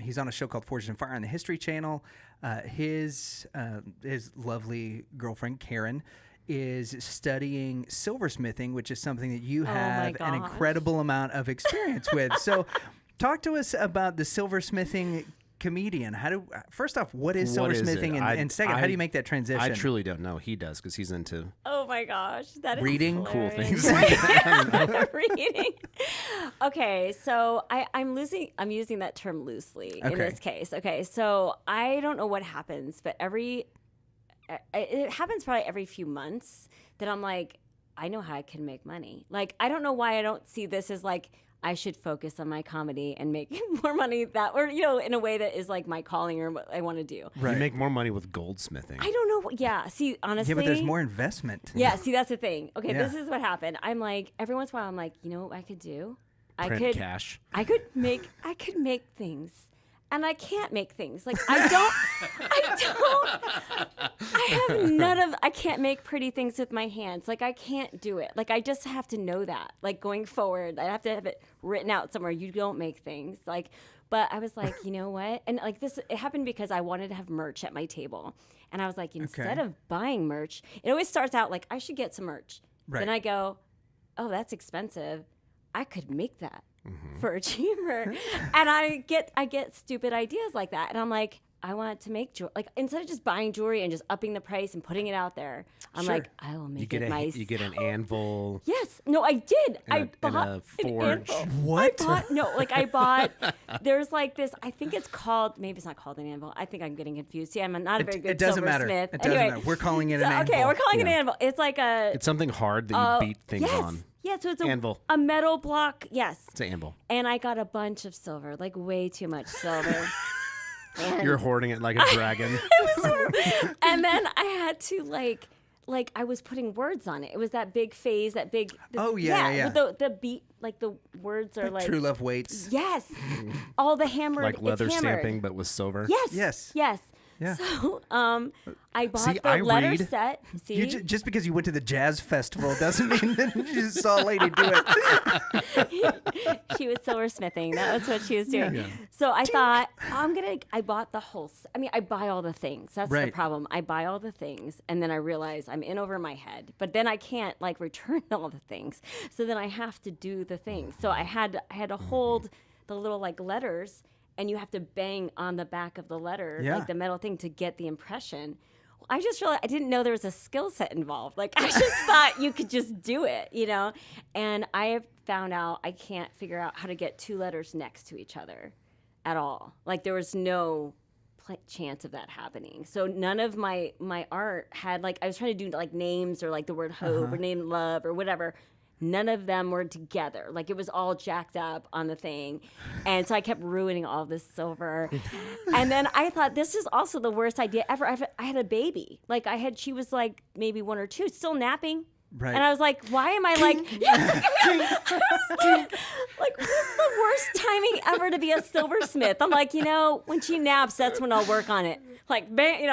he's on a show called Forged in Fire on the History Channel. His lovely girlfriend Karen is studying silversmithing, which is something that you have an incredible amount of experience with. So, talk to us about the silversmithing comedian. First off, what is silversmithing, and second, how do you make that transition? I truly don't know. He does, because he's into Oh my gosh, that is reading cool hilarious. things. Reading. Okay, so I'm using that term loosely in this case. Okay, so I don't know what happens, but it happens probably every few months that I'm like, I know how I can make money. Like, I don't know why I don't see this as like, I should focus on my comedy and make more money in a way that is like my calling or what I want to do. Right. You make more money with goldsmithing. I don't know. Yeah. See, honestly. Yeah, but there's more investment. Yeah. See, that's the thing. Okay. This is what happened. I'm like, every once in a while, I'm like, you know what I could do? Print cash. I could make things. And I can't make things. Like, I can't make pretty things with my hands. Like, I can't do it. Like, I just have to know that. Like, going forward, I have to have it written out somewhere. You don't make things. Like, but I was like, you know what? And like it happened because I wanted to have merch at my table. And I was like, instead of buying merch, it always starts out like, I should get some merch. Right. Then I go, oh, that's expensive. I could make that. For cheaper, and I get stupid ideas like that, and I'm like, I want to make jewelry. Like, instead of just buying jewelry and just upping the price and putting it out there, I'm like, I will make it myself. You get an anvil. Yes, no, I did. I bought a forge. An anvil. What? I bought. There's like this. I think it's called. Maybe it's not called an anvil. I think I'm getting confused. See, I'm not a very good. It doesn't matter. silversmith. It doesn't matter. We're calling it an anvil. Okay, we're calling it an anvil. It's like It's something hard that you beat things on. Yeah, so it's anvil. A metal block. Yes. It's an anvil. And I got a bunch of silver, like way too much silver. You're hoarding it like a dragon. It was horrible. And then I had to like I was putting words on it. It was that big phase, that big. Yeah. With the beat, like the words are like True Love Waits. Yes. All the hammered. Like leather it's hammered. stamping, but with silver. Yes. Yeah. So I bought the letter set. See, just because you went to the jazz festival doesn't mean that you just saw a lady do it. She was silversmithing. That was what she was doing. Yeah. So I thought, I bought the whole. I buy all the things. That's the problem. I buy all the things, and then I realize I'm in over my head. But then I can't like return all the things. So then I have to do the things. So I had to hold the little like letters. And you have to bang on the back of the letter, like the metal thing, to get the impression. I just realized I didn't know there was a skill set involved. Like, I just thought you could just do it, And I have found out I can't figure out how to get two letters next to each other. at all. Like there was no chance of that happening. So none of my art had like, I was trying to do like names or like the word hope or name love or whatever. None of them were together. Like it was all jacked up on the thing. And so I kept ruining all this silver. And then I thought, this is also the worst idea ever. I had a baby. Like she was like maybe 1 or 2, still napping. Right. And I was like, why am I like, like, what's the worst timing ever to be a silversmith? I'm like, when she naps, that's when I'll work on it. Like, bang,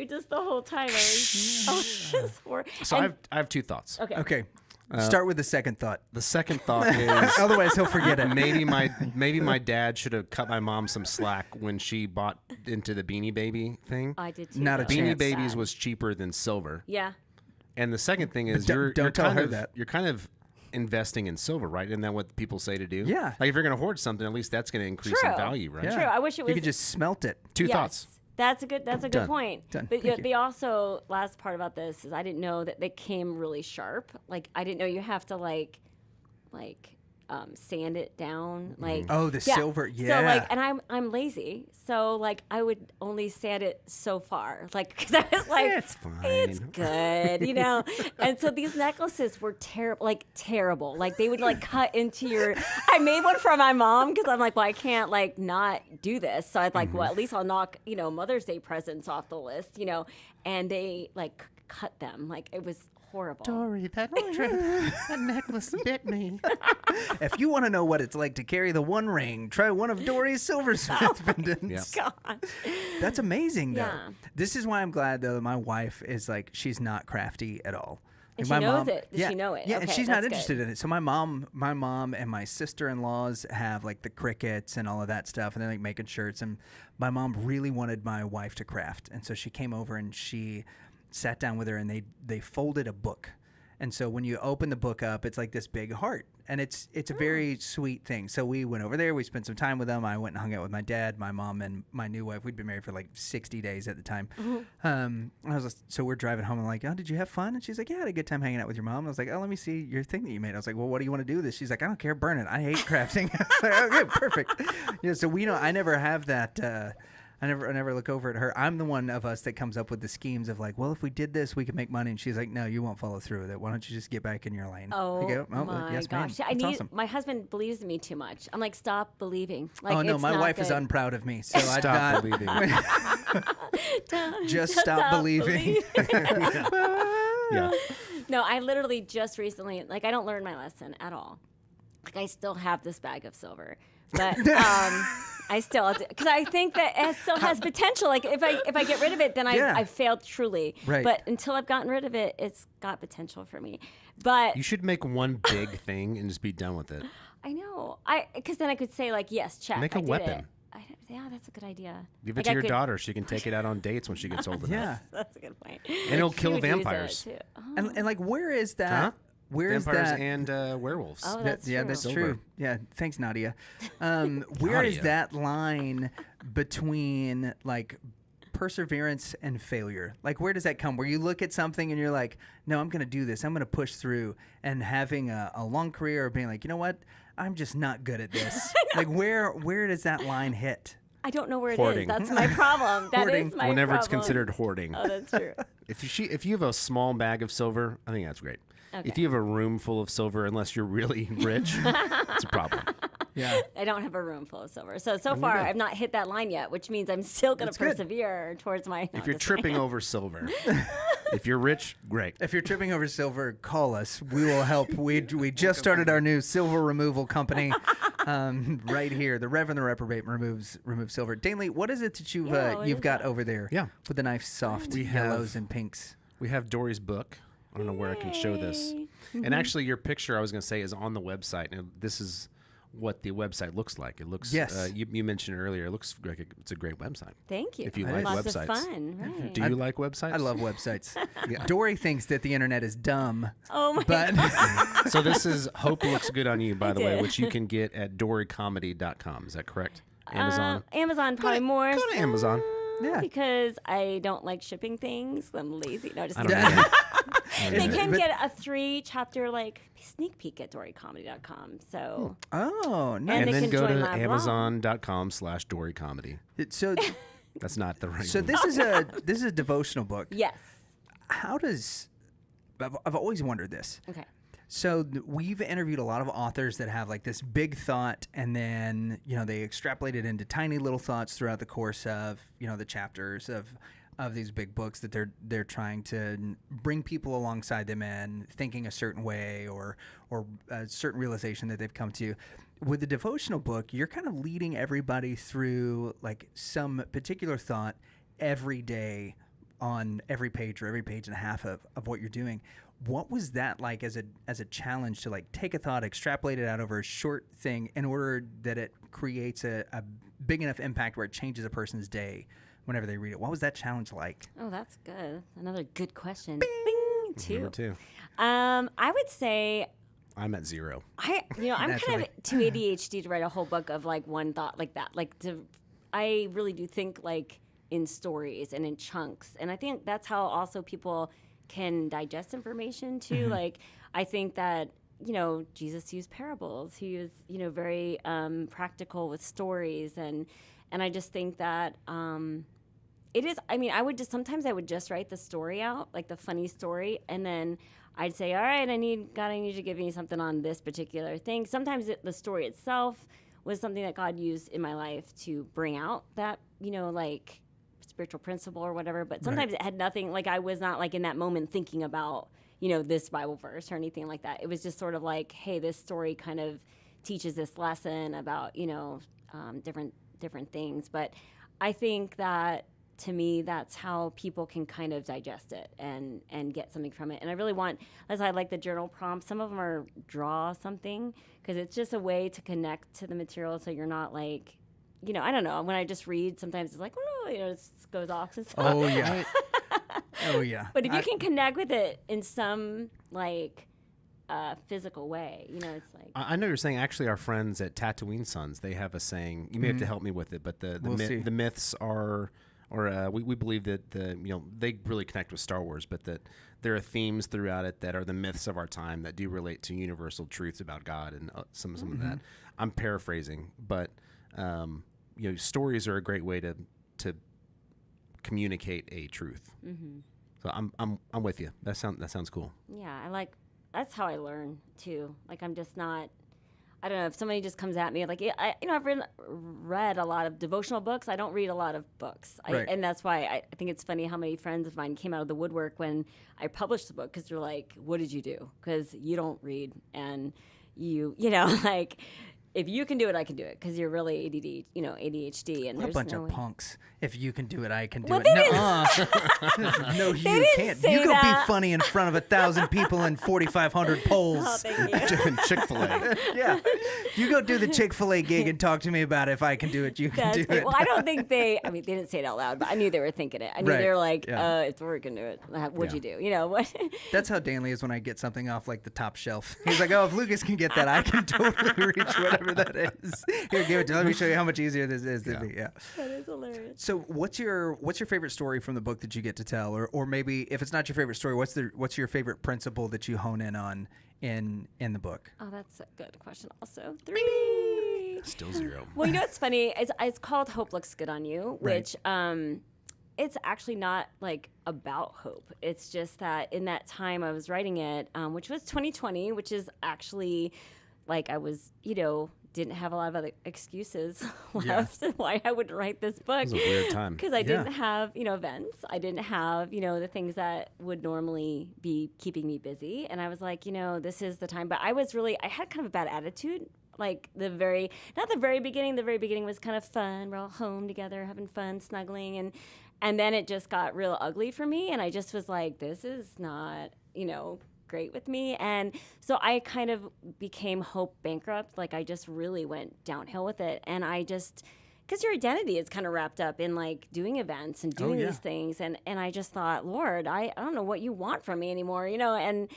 just the whole time. So I have 2 thoughts. Okay. Start with the second thought. The second thought is Otherwise, he'll forget it. maybe my dad should have cut my mom some slack when she bought into the Beanie Baby thing. I did too. Not a though. Beanie chance. Babies was cheaper than silver. Yeah. And the second thing is Don't tell her that. You're kind of investing in silver, right? Isn't that what people say to do? Yeah. Like if you're going to hoard something, at least that's going to increase in True. value, right? Yeah. True. I wish it was. You could just smelt it. 2 Yes. thoughts. That's a good Done. point. Done. But Thank you. they also, last part about this is I didn't know that they came really sharp. Like I didn't know you have to like sand it down. Like Oh, the silver. Yeah. So like, and I'm lazy, so like I would only sand it so far. Like because I was like, It's fine. It's good, And so these necklaces were terrible. Like they would like cut into your. I made one for my mom because I'm like, well, I can't like not do this. So I was like, well, at least I'll knock Mother's Day presents off the list, And they like cut them. Like it was horrible. Dorie, that necklace bit me. If you want to know what it's like to carry the one ring, try one of Dorie's silversmith pendants. Yep. God. That's amazing, though. Yeah. This is why I'm glad, though, that my wife is like, she's not crafty at all. And Like, she my knows mom- it. Does she know it? Yeah, and Okay, she's not that's interested good. in it. So my mom and my sister-in-laws have like the crickets and all of that stuff, and they're like making shirts. And my mom really wanted my wife to craft, and so she came over and she sat down with her, and they folded a book. And so when you open the book up, it's like this big heart, and it's a very sweet thing. So we went over there, we spent some time with them. I went and hung out with my dad, my mom, and my new wife. We'd been married for like 60 days at the time. So we're driving home, and I'm like, oh, did you have fun? And she's like, yeah, I had a good time hanging out with your mom. I was like, oh, let me see your thing that you made. I was like, well, what do you want to do with this? She's like, I don't care, burn it. I hate crafting. I was like, okay, perfect. So I never have that. I never look over at her. I'm the one of us that comes up with the schemes of like, well, if we did this, we could make money. And she's like, no, you won't follow through with it. Why don't you just get back in your lane? Oh, I go, my yes, ma'am. gosh. That's awesome. My husband believes in me too much. I'm like, stop believing. Like, Oh, no, it's my not wife is good. unproud of me. So I Stop believing. just stop believing. Yeah. No, I literally just recently, like, I don't learn my lesson at all. Like, I still have this bag of silver. But I still, because I think that it still has potential. Like if I get rid of it, then I've failed truly. Right. But until I've gotten rid of it, it's got potential for me. But You should make one big thing and just be done with it. I know, because then I could say like, yes, check. Make a I did weapon. it. Yeah, that's a good idea. Give it Like, to I your could- daughter. She can take it out on dates when she gets old enough. Yeah. That's a good point. And it'll She kill would use it, vampires. too. Oh, And like, where is that? Huh? Where is Vampires that? and werewolves. Oh, That- that's yeah, true. that's Silver. true. Yeah, thanks, Nadia. Where is Nadia. that line between like perseverance and failure? Like, where does that come? Where you look at something and you're like, no, I'm going to do this. I'm going to push through, and having a long career, or being like, you know what, I'm just not good at this. Like, where does that line hit? I don't know where it Hoarding. is. That's my problem. That Hoarding. is my Whenever it's problem. considered hoarding. Oh, that's true. If you have a small bag of silver, I think that's great. Okay. If you have a room full of silver, unless you're really rich, it's a problem. Yeah. I don't have a room full of silver. So far, I've not hit that line yet, which means I'm still going to That's good. persevere towards my. No, If you're just kidding. tripping over silver, if you're rich, great. If you're tripping over silver, call us. We will help. We just started our new silver removal company right here. The Rev and the Reprobate remove silver. Danley, what is it that Yeah, you've what got is that? over there? Yeah. With the nice soft We have- yellows and pinks. We have Dorie's book. I don't know where I can show this. Yay. And actually, your picture, I was going to say, is on the website. And this is what the website looks like. It looks. Yes. You mentioned earlier. It looks like it's a great website. Thank you. If you like Lots websites. of fun. Right. Do you like websites? I love websites. Dorie thinks that the internet is dumb. Oh my But So this is Hope Looks Good on You, by the way, did. which you can get at DorieComedy.com. Is that correct? Amazon. Amazon probably more. Go to Amazon. Yeah. Because I don't like shipping things. I'm lazy. No, just I kidding. don't know. They can get a 3-chapter like sneak peek at DorieComedy.com. So Oh, nice. And they then can go join to my blog. Amazon.com/DorieComedy. So, That's not the right so one. this is a devotional book. Yes. How does I've always wondered this. Okay. So we've interviewed a lot of authors that have like this big thought, and then they extrapolate it into tiny little thoughts throughout the course of the chapters of these big books that they're trying to bring people alongside them in thinking a certain way or a certain realization that they've come to. With the devotional book, you're kind of leading everybody through like some particular thought every day on every page or every page and a half of what you're doing. What was that like as a challenge to like take a thought, extrapolate it out over a short thing in order that it creates a big enough impact where it changes a person's day whenever they read it? What was that challenge like? Oh, that's good. Another good question. Bing, Number 2. I would say I'm at 0. I'm kind Naturally. of too ADHD to write a whole book of like one thought like that. I really do think like in stories and in chunks, and I think that's how also people can digest information too. Like I think that Jesus used parables. He was very practical with stories, and I just think that it is. I mean, I would just write the story out, like the funny story, and then I'd say, all right, I need you to give me something on this particular thing. Sometimes the story itself was something that God used in my life to bring out that like spiritual principle or whatever, but sometimes it had nothing, like I was not like in that moment thinking about this Bible verse or anything like that. It was just sort of like, hey, this story kind of teaches this lesson about different things. But I think that to me that's how people can kind of digest it and get something from it. And I really want, as I like the journal prompts, some of them are draw something, because it's just a way to connect to the material, so you're not like I don't know. When I just read, sometimes it's like, oh, it just goes off and stuff. Oh yeah. Oh yeah. But if you can connect with it in some like physical way, it's like. I know you're saying actually our friends at Tatooine Sons, they have a saying. You may have to help me with it, but the myths are, or we believe that they really connect with Star Wars, but that there are themes throughout it that are the myths of our time that do relate to universal truths about God and some of that. I'm paraphrasing, but. Stories are a great way to communicate a truth. So I'm with you. That sounds cool. Yeah, that's how I learn too. Like I'm just not. I don't know if somebody just comes at me like I've read a lot of devotional books. I don't read a lot of books, and that's why I think it's funny how many friends of mine came out of the woodwork when I published the book, because they're like, "What did you do? Because you don't read, and you like." If you can do it, I can do it, because you're really ADHD, and What a there's bunch no of way. punks. If you can do it, I can do Well, it. they No, you didn't can't. say You go that. be funny in front of 1,000 people in 4,500 polls. Oh, thank you. Chick-fil-A. Yeah. You go do the Chick-fil-A gig and talk to me about if I can do it, you can That's do great. it. Well, I don't think they didn't say it out loud, but I knew they were thinking it. I knew Right. they were like, Yeah. if Dorie can do it, what'd you do? What? That's how Danley is when I get something off like the top shelf. He's like, oh, if Lucas can get that, I can totally reach whatever that is. Here, give it to. Let me show you how much easier this is to be. Yeah. That is hilarious. So, what's your favorite story from the book that you get to tell, or maybe if it's not your favorite story, what's your favorite principle that you hone in on in the book? Oh, that's a good question. Also, 3. Still 0. Well, what's funny? It's called Hope Looks Good on You, which it's actually not like about hope. It's just that in that time I was writing it, which was 2020, which is actually like I was, didn't have a lot of other excuses left why I would write this book. It was a weird time. Because I didn't have, events. I didn't have, the things that would normally be keeping me busy. And I was like, this is the time. But I had kind of a bad attitude. Like not the very beginning. The very beginning was kind of fun. We're all home together, having fun, snuggling. And then it just got real ugly for me. And I just was like, this is not, great with me. And so I kind of became hope bankrupt. Like I just really went downhill with it. And I just, because your identity is kind of wrapped up in like doing events and doing these things. And I just thought, Lord, I don't know what you want from me anymore, and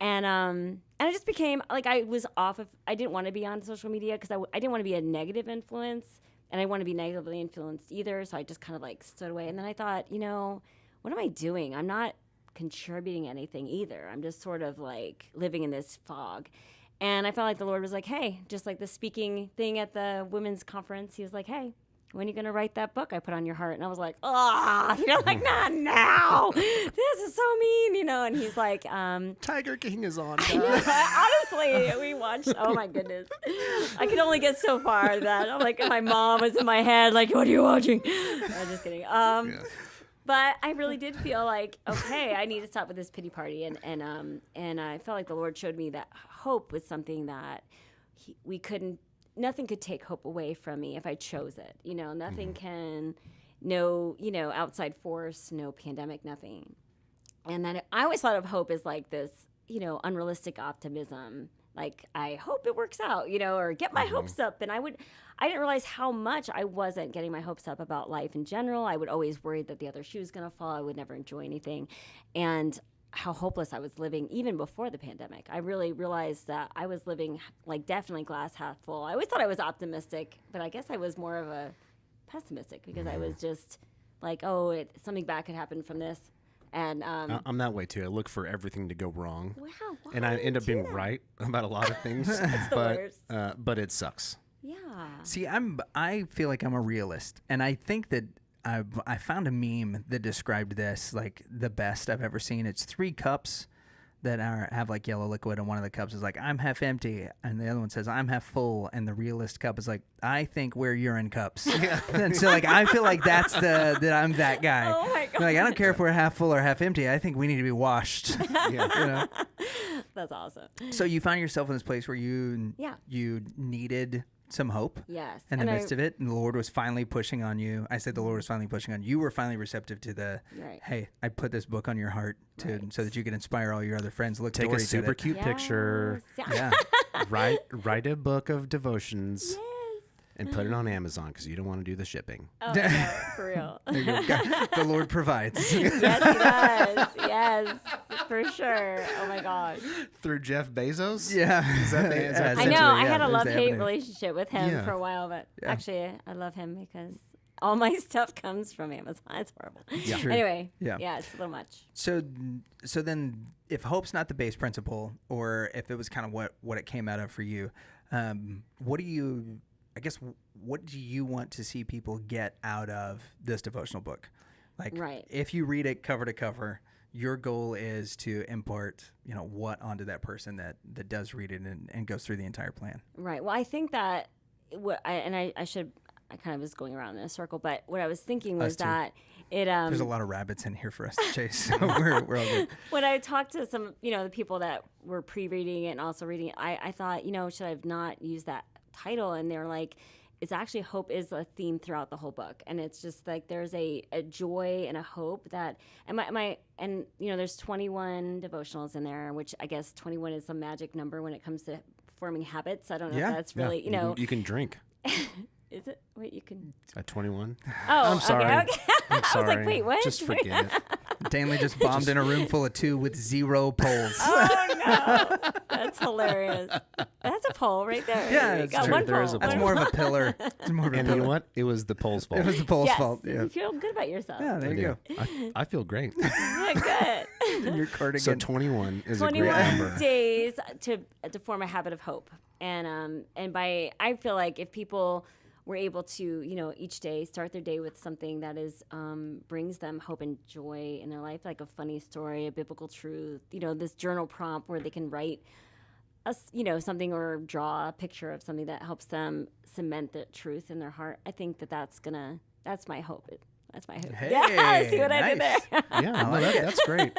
I just became like, I didn't want to be on social media because I didn't want to be a negative influence, and I didn't want to be negatively influenced either. So I just kind of like stood away. And then I thought, what am I doing? I'm not contributing anything either. I'm just sort of like living in this fog. And I felt like the Lord was like, hey, just like the speaking thing at the women's conference, he was like, hey, when are you going to write that book I put on your heart? And I was like, like, not now. This is so mean, And he's like, Tiger King is on. honestly, we watched, oh my goodness. I could only get so far that I'm like, my mom was in my head, like, what are you watching? I'm just kidding. But I really did feel like, okay, I need to stop with this pity party. And I felt like the Lord showed me that hope was something that nothing could take hope away from me if I chose it. Nothing can, no, outside force, no pandemic, nothing. And then I always thought of hope as like this, unrealistic optimism. Like, I hope it works out, or get my hopes up. And I didn't realize how much I wasn't getting my hopes up about life in general. I would always worry that the other shoe was going to fall. I would never enjoy anything. And how hopeless I was living even before the pandemic. I really realized that I was living like definitely glass half full. I always thought I was optimistic, but I guess I was more of a pessimistic because I was just like, something bad could happen from this. And I'm that way too. I look for everything to go wrong. Wow, why and I end up being right about a lot of things. It's the worst. But it sucks. Yeah. See, I feel like I'm a realist, and I think that I found a meme that described this like the best I've ever seen. It's 3 cups that have like yellow liquid, and one of the cups is like, I'm half empty, and the other one says, I'm half full, and the realist cup is like, I think we're urine cups. And so like I feel like that I'm that guy. Oh my God. Like, I don't care if we're half full or half empty. I think we need to be washed. That's awesome. So you found yourself in this place where you needed some hope. Yes. In the midst of it, and the Lord was finally pushing on you. I said the Lord was finally pushing on you. You were finally receptive to the, hey, I put this book on your heart so that you could inspire all your other friends. Look, take Dorie a super cute picture. Yeah. Write a book of devotions. And put it on Amazon because you don't want to do the shipping. Oh, no, for real. There you go. The Lord provides. Yes, he does. Yes, for sure. Oh, my God. Through Jeff Bezos? Yeah. Is that the I know. I had a love-hate relationship with him for a while, but actually, I love him because all my stuff comes from Amazon. It's horrible. Yeah. Anyway, it's a little much. So then if hope's not the base principle, or if it was kind of what it came out of for you, what do you want to see people get out of this devotional book? Like, if you read it cover to cover, your goal is to impart, what onto that person that does read it and goes through the entire plan. Right. Well, I think that I kind of was going around in a circle, but what I was thinking was that there's a lot of rabbits in here for us to chase. So we're all good. When I talked to some, the people that were pre-reading it and also reading it, I thought, should I have not used that title? And they're like, it's actually hope is a theme throughout the whole book, and it's just like there's a joy and a hope that there's 21 devotionals in there, which I guess 21 is a magic number when it comes to forming habits. I don't know if that's really you can drink. Is it? Wait, you can. At 21? Oh, I'm sorry. Okay. I'm sorry. I was like, wait, what? Just forget it. Danley just bombed in a room full of 2 with 0 poles. Oh, no. That's hilarious. That's a pole right there. Yeah, you got true. one There pole. is a That's pole. more of a pillar. It's more of a And pillar. you know what? It was the pole's fault. It was the pole's Yes. fault. Yeah. You feel good about yourself. Yeah, there you go. I feel great. Yeah, good. In your cardigan. So 21 is a great 21 number. days to form a habit of hope. And I feel like if people were able to, each day start their day with something that is brings them hope and joy in their life, like a funny story, a biblical truth, this journal prompt where they can write something or draw a picture of something that helps them cement the truth in their heart. I think that's my hope. That's my hope. Hey, yeah, see what I did there? Yeah, that's great.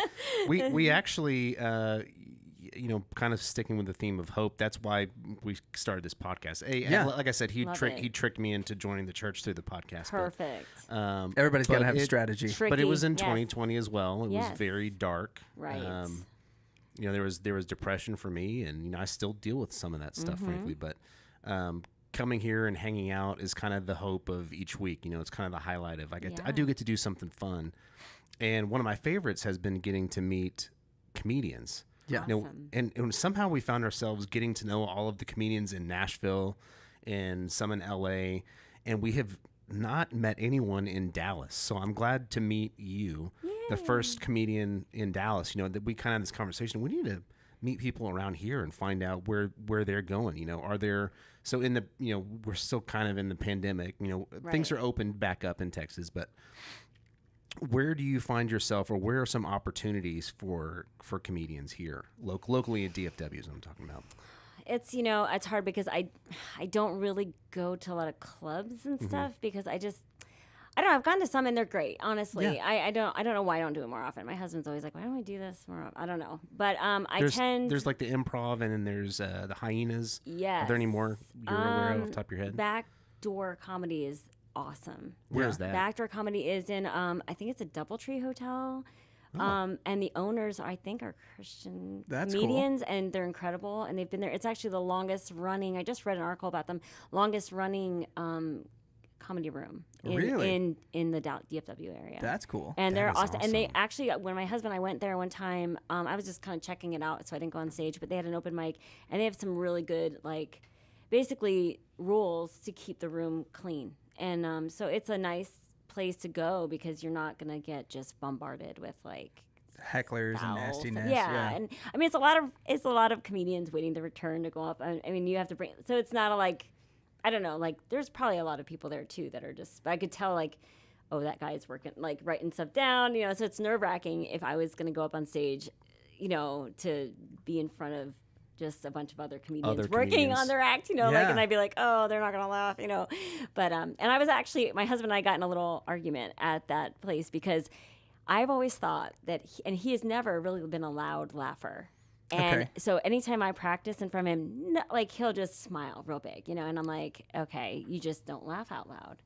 We actually, kind of sticking with the theme of hope. That's why we started this podcast. Like I said, he tricked me into joining the church through the podcast. Perfect. But, everybody's got to have a strategy. But it was in 2020 as well. It was very dark. Right. There was depression for me, and I still deal with some of that stuff, frankly. But coming here and hanging out is kind of the hope of each week. It's kind of the highlight of I do get to do something fun, and one of my favorites has been getting to meet comedians. Yeah. Awesome. And somehow we found ourselves getting to know all of the comedians in Nashville and some in LA, and we have not met anyone in Dallas. So I'm glad to meet you. the first comedian in Dallas. That we kind of had this conversation. We need to meet people around here and find out where they're going. Are there so in the we're still kind of in the pandemic. Things are opened back up in Texas, but where do you find yourself, or where are some opportunities for comedians here locally at DFW is what I'm talking about? It's it's hard because I don't really go to a lot of clubs and stuff because I don't know. I've gone to some and they're great. Honestly, I don't know why I don't do it more often. My husband's always like, "Why don't we do this more often?" I don't know, but there's like the Improv and then there's the Hyenas. Yes. Are there any more you're aware of off the top of your head? Backdoor Comedy is awesome. Where is that? Backdoor Comedy is in I think it's a DoubleTree Hotel. And the owners, I think, are Christian comedians, and they're incredible. And they've been there. It's actually the longest running. I just read an article about them. Longest running comedy room in the DFW area. That's cool. And they're awesome. And they actually, when my husband and I went there one time, I was just kind of checking it out, so I didn't go on stage. But they had an open mic, and they have some really good, basically rules to keep the room clean. And so it's a nice place to go because you're not gonna get just bombarded with hecklers and nastiness. Yeah, and I mean it's a lot of comedians waiting their turn to go up. I mean you have to bring, so it's not I don't know, there's probably a lot of people there too that are just, I could tell oh, that guy's working writing stuff down, so it's nerve-wracking if I was gonna go up on stage, to be in front of just a bunch of other comedians working on their act, and I'd be like, oh, they're not gonna laugh, But and I was actually, my husband and I got in a little argument at that place because I've always thought that, he has never really been a loud laugher, and so anytime I practice in front of him, he'll just smile real big, and I'm like, okay, you just don't laugh out loud.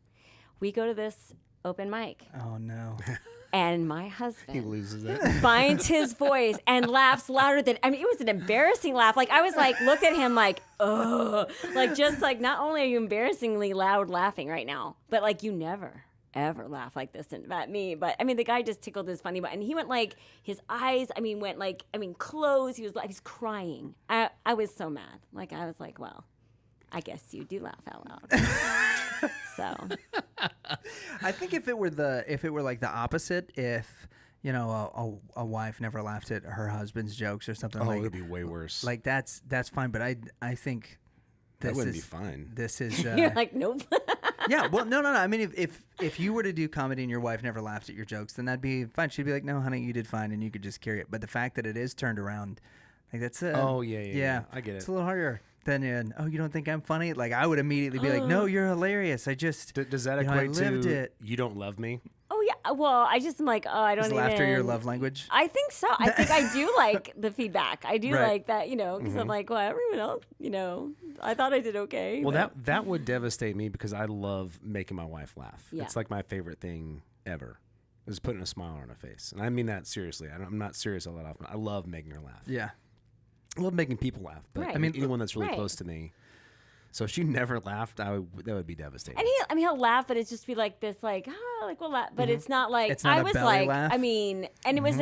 We go to this open mic. Oh no. And my husband, he loses it, finds his voice and laughs louder than, it was an embarrassing laugh. I was looked at him oh, not only are you embarrassingly loud laughing right now, but you never, ever laugh like this at me. But the guy just tickled his funny button. And he went his eyes, went closed. He was crying. I was so mad. I was well, I guess you do laugh out loud. So I think if it were the opposite, if a wife never laughed at her husband's jokes or something, it would be way worse. That's fine, but I think that wouldn't be fine. This is you're nope. Yeah, well, no. I mean, if you were to do comedy and your wife never laughed at your jokes, then that'd be fine. She'd be like, "No, honey, you did fine," and you could just carry it. But the fact that it is turned around, that's yeah, I get it. It's a little harder than you don't think I'm funny? I would immediately be like, "No, you're hilarious. I just does that equate to you don't love me?" Oh yeah. Well, I just am I don't Is even. laughter your love language? I think so. I think I do like the feedback. I do like that, because I'm well, everyone else, I thought I did okay. Well, that would devastate me because I love making my wife laugh. Yeah. It's my favorite thing ever, is putting a smile on her face, and I mean that seriously. I'm not serious all that often. I love making her laugh. Yeah. I love making people laugh, but anyone that's really close to me. So if she never laughed, that would be devastating. And he'll laugh, but it's just be this we'll laugh, but it's not it's not I a was belly laugh. and it was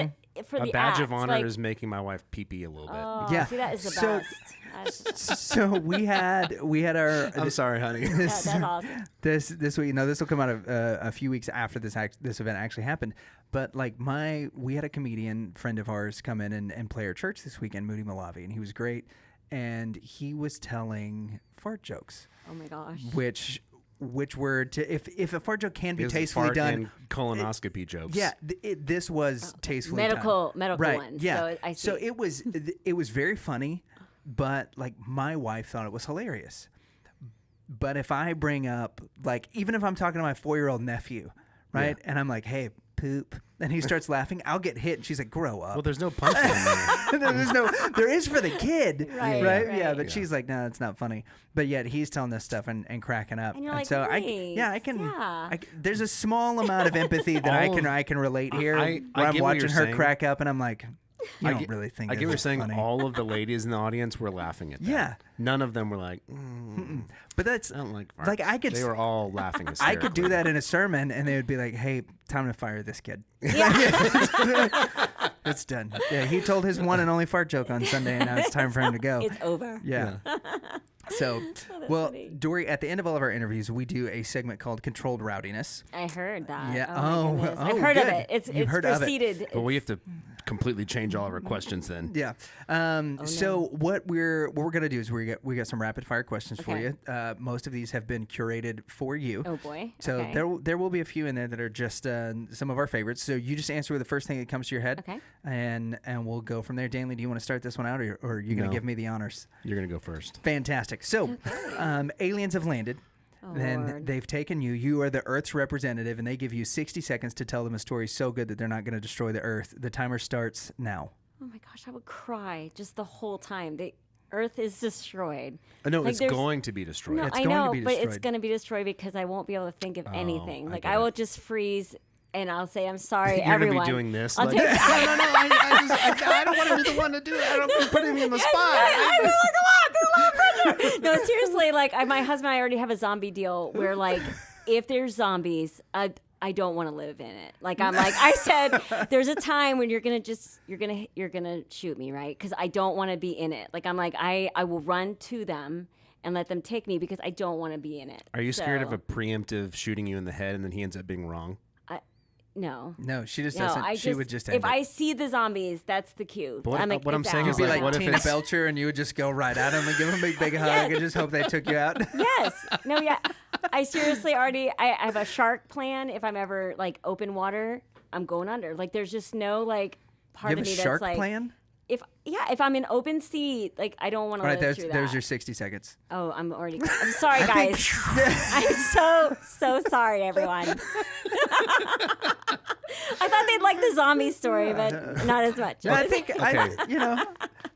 for the a badge act, of honor is making my wife pee a little bit. Oh, yeah. See, that is the best. So we had our. I'm sorry, honey. That's awesome. This week, this will come out of a few weeks after this event actually happened. But we had a comedian friend of ours come in and play our church this weekend, Moody Malavi, and he was great. And he was telling fart jokes. Oh my gosh. Which were if a fart joke can be tastefully done, and colonoscopy jokes. Yeah, this was tastefully medical done. Ones. Yeah. So I see. So it was very funny, but my wife thought it was hilarious. But if I bring up even if I'm talking to my 4-year-old nephew, right, and I'm like, hey, poop, and he starts laughing, I'll get hit, and she's like, grow up. Well, there's no punchline there is for the kid, right? Yeah, but yeah. she's like, no, it's not funny. But yet he's telling this stuff and cracking up. And you're so I can. There's a small amount of empathy that I can relate here. Where I'm watching her crack up, and I'm like, you don't really think. I get what you're saying. Funny. All of the ladies in the audience were laughing at that. Yeah. None of them were like, But that's I don't like farts. I could. They were all laughing. I could do that in a sermon, and they would be like, "Hey, time to fire this kid." Yeah. It's done. Yeah, he told his one and only fart joke on Sunday, and now it's time for him to go. It's over. Yeah. So, that's well, funny. Dorie, at the end of all of our interviews, we do a segment called Controlled Rowdiness. I heard that. Yeah. Oh, my goodness. I've heard good. of it. It's You've heard of it. proceeded. But we have to completely change all of our questions then. Yeah. So what we're gonna do is we got some rapid fire questions for Okay. you. Most of these have been curated for you. Oh boy. So Okay. there will be a few in there that are just some of our favorites. So you just answer the first thing that comes to your head. Okay. And we'll go from there. Danley, do you want to start this one out, or are you gonna No. give me the honors? You're going to go first. Fantastic. So, aliens have landed. Oh, Then Lord. they've taken you. You are the Earth's representative, and they give you 60 seconds to tell them a story so good that they're not going to destroy the Earth. The timer starts now. Oh my gosh, I would cry just the whole time. The Earth is destroyed. No, Like, it's there's- going to be destroyed. No, It's I going to know, be but it's destroyed. going to be destroyed because I won't be able to think of anything. I Like get I will it. just freeze and I'll say, "I'm sorry, You're going everyone." to be doing this. I'll like, take- I don't want to be the one to do it. I don't put him in the spot. I feel like a lot of pressure. No, seriously, like my husband and I already have a zombie deal where like if there's zombies, I don't want to live in it. Like I'm like I said, there's a time when you're gonna shoot me, right? Because I don't want to be in it. Like I'm like I will run to them and let them take me because I don't want to be in it. Are you scared of So, a preemptive shooting you in the head and then he ends up being wrong? No. No, she just No, doesn't. She would just end if it. I see the zombies, that's the cue. But I'm like, what I'm it's saying out. is, You'd be like, like what if Tina it's- Belcher, and you would just go right at him and give him a big hug and just hope they took you out. Yes. No, yeah. I seriously already, I have a shark plan. If I'm ever like open water, I'm going under. Like there's just no like part You have of a me shark that's like, plan? if I'm in open sea, like I don't want to All right, live through that. there's your 60 seconds. Oh, I'm sorry, guys. I'm so sorry, everyone. I thought they'd like the zombie story, but not as much. I think Okay.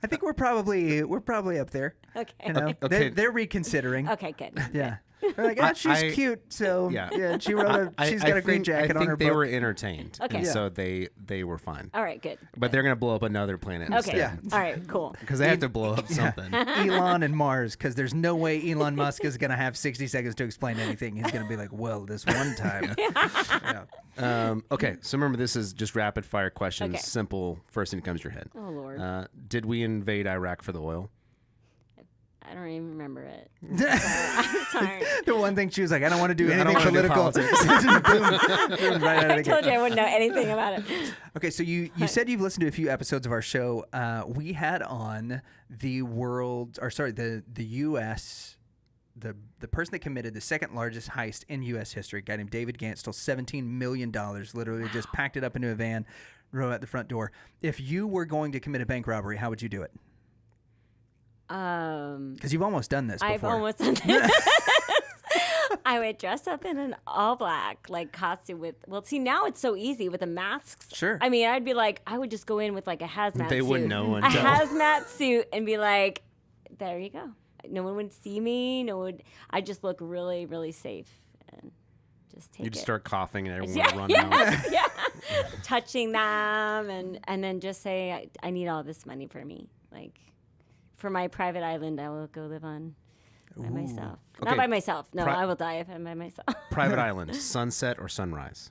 I think we're probably up there. Okay. You know, Okay. they're reconsidering. Okay, good. Yeah. They're like, oh, she's cute, so Yeah. she wrote she's got a great jacket on her they book. were entertained. Okay. And Yeah. so they were fine. All right, good. But they're going to blow up another planet Okay. instead. Yeah. All right, cool. Because they have to blow up something. Elon and Mars, because there's no way Elon Musk is going to have 60 seconds to explain anything. He's going to be like, well, this one time. Yeah. Okay, so remember, this is just rapid fire questions. Okay. Simple. First thing that comes to your head. Oh, Lord. Did we invade Iraq for the oil? I don't even remember it. I'm sorry. The one thing she was like, I don't want to do I don't anything wanna do political. Boom, right out of I the told gate. you I wouldn't know anything about it. Okay, so you said you've listened to a few episodes of our show. We had on the U.S. The person that committed the second largest heist in U.S. history, a guy named David Gant, stole $17 million, literally just packed it up into a van, drove out the front door. If you were going to commit a bank robbery, how would you do it? Because you've almost done this before. I've almost done this. I would dress up in an all black like costume with. Well, see now it's so easy with the masks. Sure. I mean, I'd be like, I would just go in with like a hazmat. They suit. wouldn't know A until. hazmat suit and be like, there you go. No one would see me. I'd just look really, really safe and just take You'd it. start coughing and everyone Yeah, would run out. yeah. Touching them and then just say, I need all this money for me. Like, for my private island, I will go live on by myself. Okay. Not by myself. No, Pri- I will die if I'm by myself. Private island, sunset or sunrise?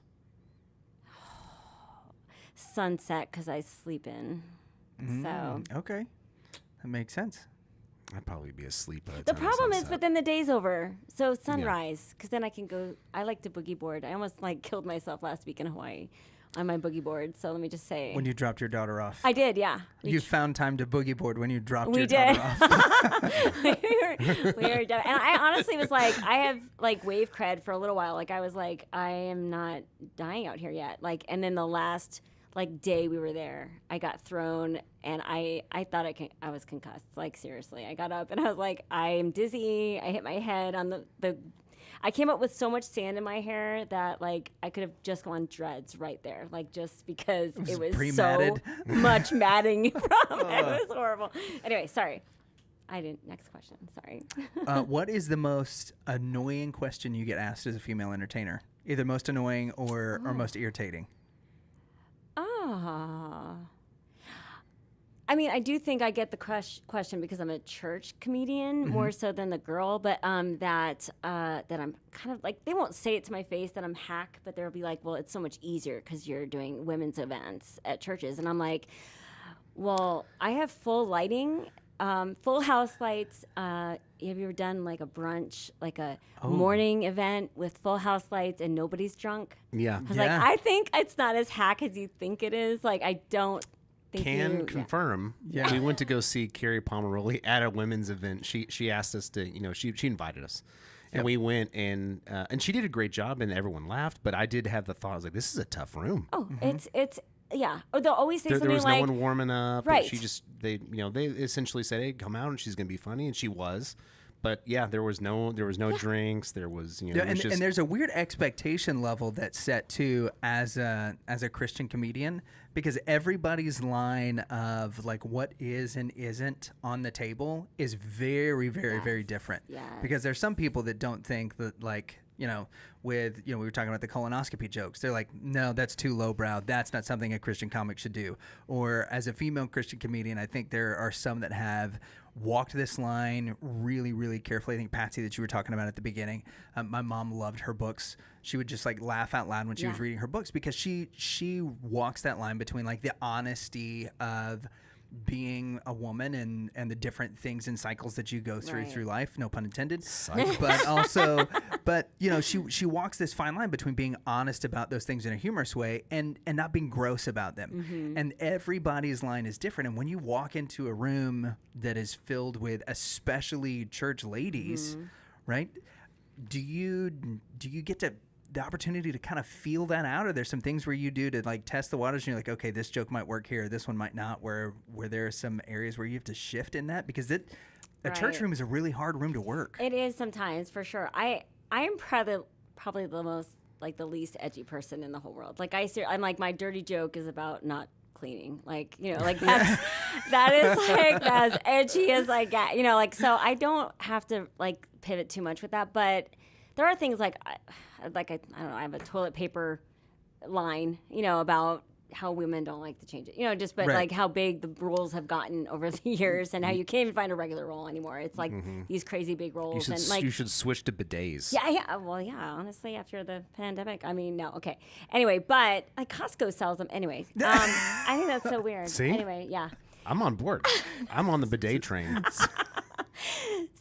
Sunset, because I sleep in. So Okay, that makes sense. I'd probably be asleep by the the time problem is, sunset. but then the day's over. So sunrise, because then I can go. I like to boogie board. I almost like killed myself last week in Hawaii on my boogie board. So let me just say, When you dropped your daughter off. I did, yeah. You found time to boogie board when you dropped We your did. daughter off. we were done. And I honestly was like, I have like wave cred for a little while. Like I was like, I am not dying out here yet. Like, and then the last like day we were there, I got thrown and I thought I was concussed. Like seriously, I got up and I was like, I am dizzy. I hit my head on the I came up with so much sand in my hair that like I could have just gone dreads right there, like just because it was so pre-matted. much matting from it. It was horrible. Anyway, sorry. I didn't. Next question. Sorry. What is the most annoying question you get asked as a female entertainer? Either most annoying or most irritating. I mean, I do think I get the question because I'm a church comedian more so than the girl, but that I'm kind of like, they won't say it to my face that I'm hack, but they'll be like, well, it's so much easier because you're doing women's events at churches. And I'm like, well, I have full lighting Full house lights. Have you ever done like a brunch, like a morning event with full house lights and nobody's drunk? Yeah. I was like, I think it's not as hack as you think it is. Like, I don't think Can confirm. Yeah. We went to go see Carrie Pomeroli at a women's event. She asked us to, she invited us. And we went, and she did a great job, and everyone laughed. But I did have the thought, I was like, this is a tough room. Oh, it's yeah. Or they'll always say something there was like, no one warming up. Right. And they essentially said, hey, come out, and she's going to be funny. And she was. But yeah, there was no drinks. There was, Yeah, and there's a weird expectation level that's set too as a Christian comedian, because everybody's line of like what is and isn't on the table is very, very, very different. Yes. Because there's some people that don't think that, like, we were talking about the colonoscopy jokes. They're like, no, that's too lowbrow. That's not something a Christian comic should do. Or as a female Christian comedian, I think there are some that have walked this line really, really carefully. I think Patsy, that you were talking about at the beginning, my mom loved her books. She would just like laugh out loud when she was reading her books, because she walks that line between like the honesty of being a woman and the different things and cycles that you go through life, no pun intended, but also, she walks this fine line between being honest about those things in a humorous way and not being gross about them. And everybody's line is different. And when you walk into a room that is filled with especially church ladies, right? Do you get the opportunity to kind of feel that out? Or there's some things where you do to like test the waters and you're like, okay, this joke might work here, this one might not, where there are some areas where you have to shift in that? Because a church room is a really hard room to work. It is sometimes, for sure. I am probably the most, like, the least edgy person in the whole world. Like, I'm like, my dirty joke is about not cleaning. Like, like that is like as edgy as I get, like, so I don't have to like pivot too much with that. But there are things like I don't know, I have a toilet paper line, about how women don't like to change it, like how big the rolls have gotten over the years and how you can't even find a regular roll anymore. It's like these crazy big rolls. You should switch to bidets. Yeah. Well, yeah, honestly, after the pandemic, I mean, no. Okay. Anyway, but like Costco sells them. Anyway, I think that's so weird. See? Anyway, yeah. I'm on board. I'm on the bidet train.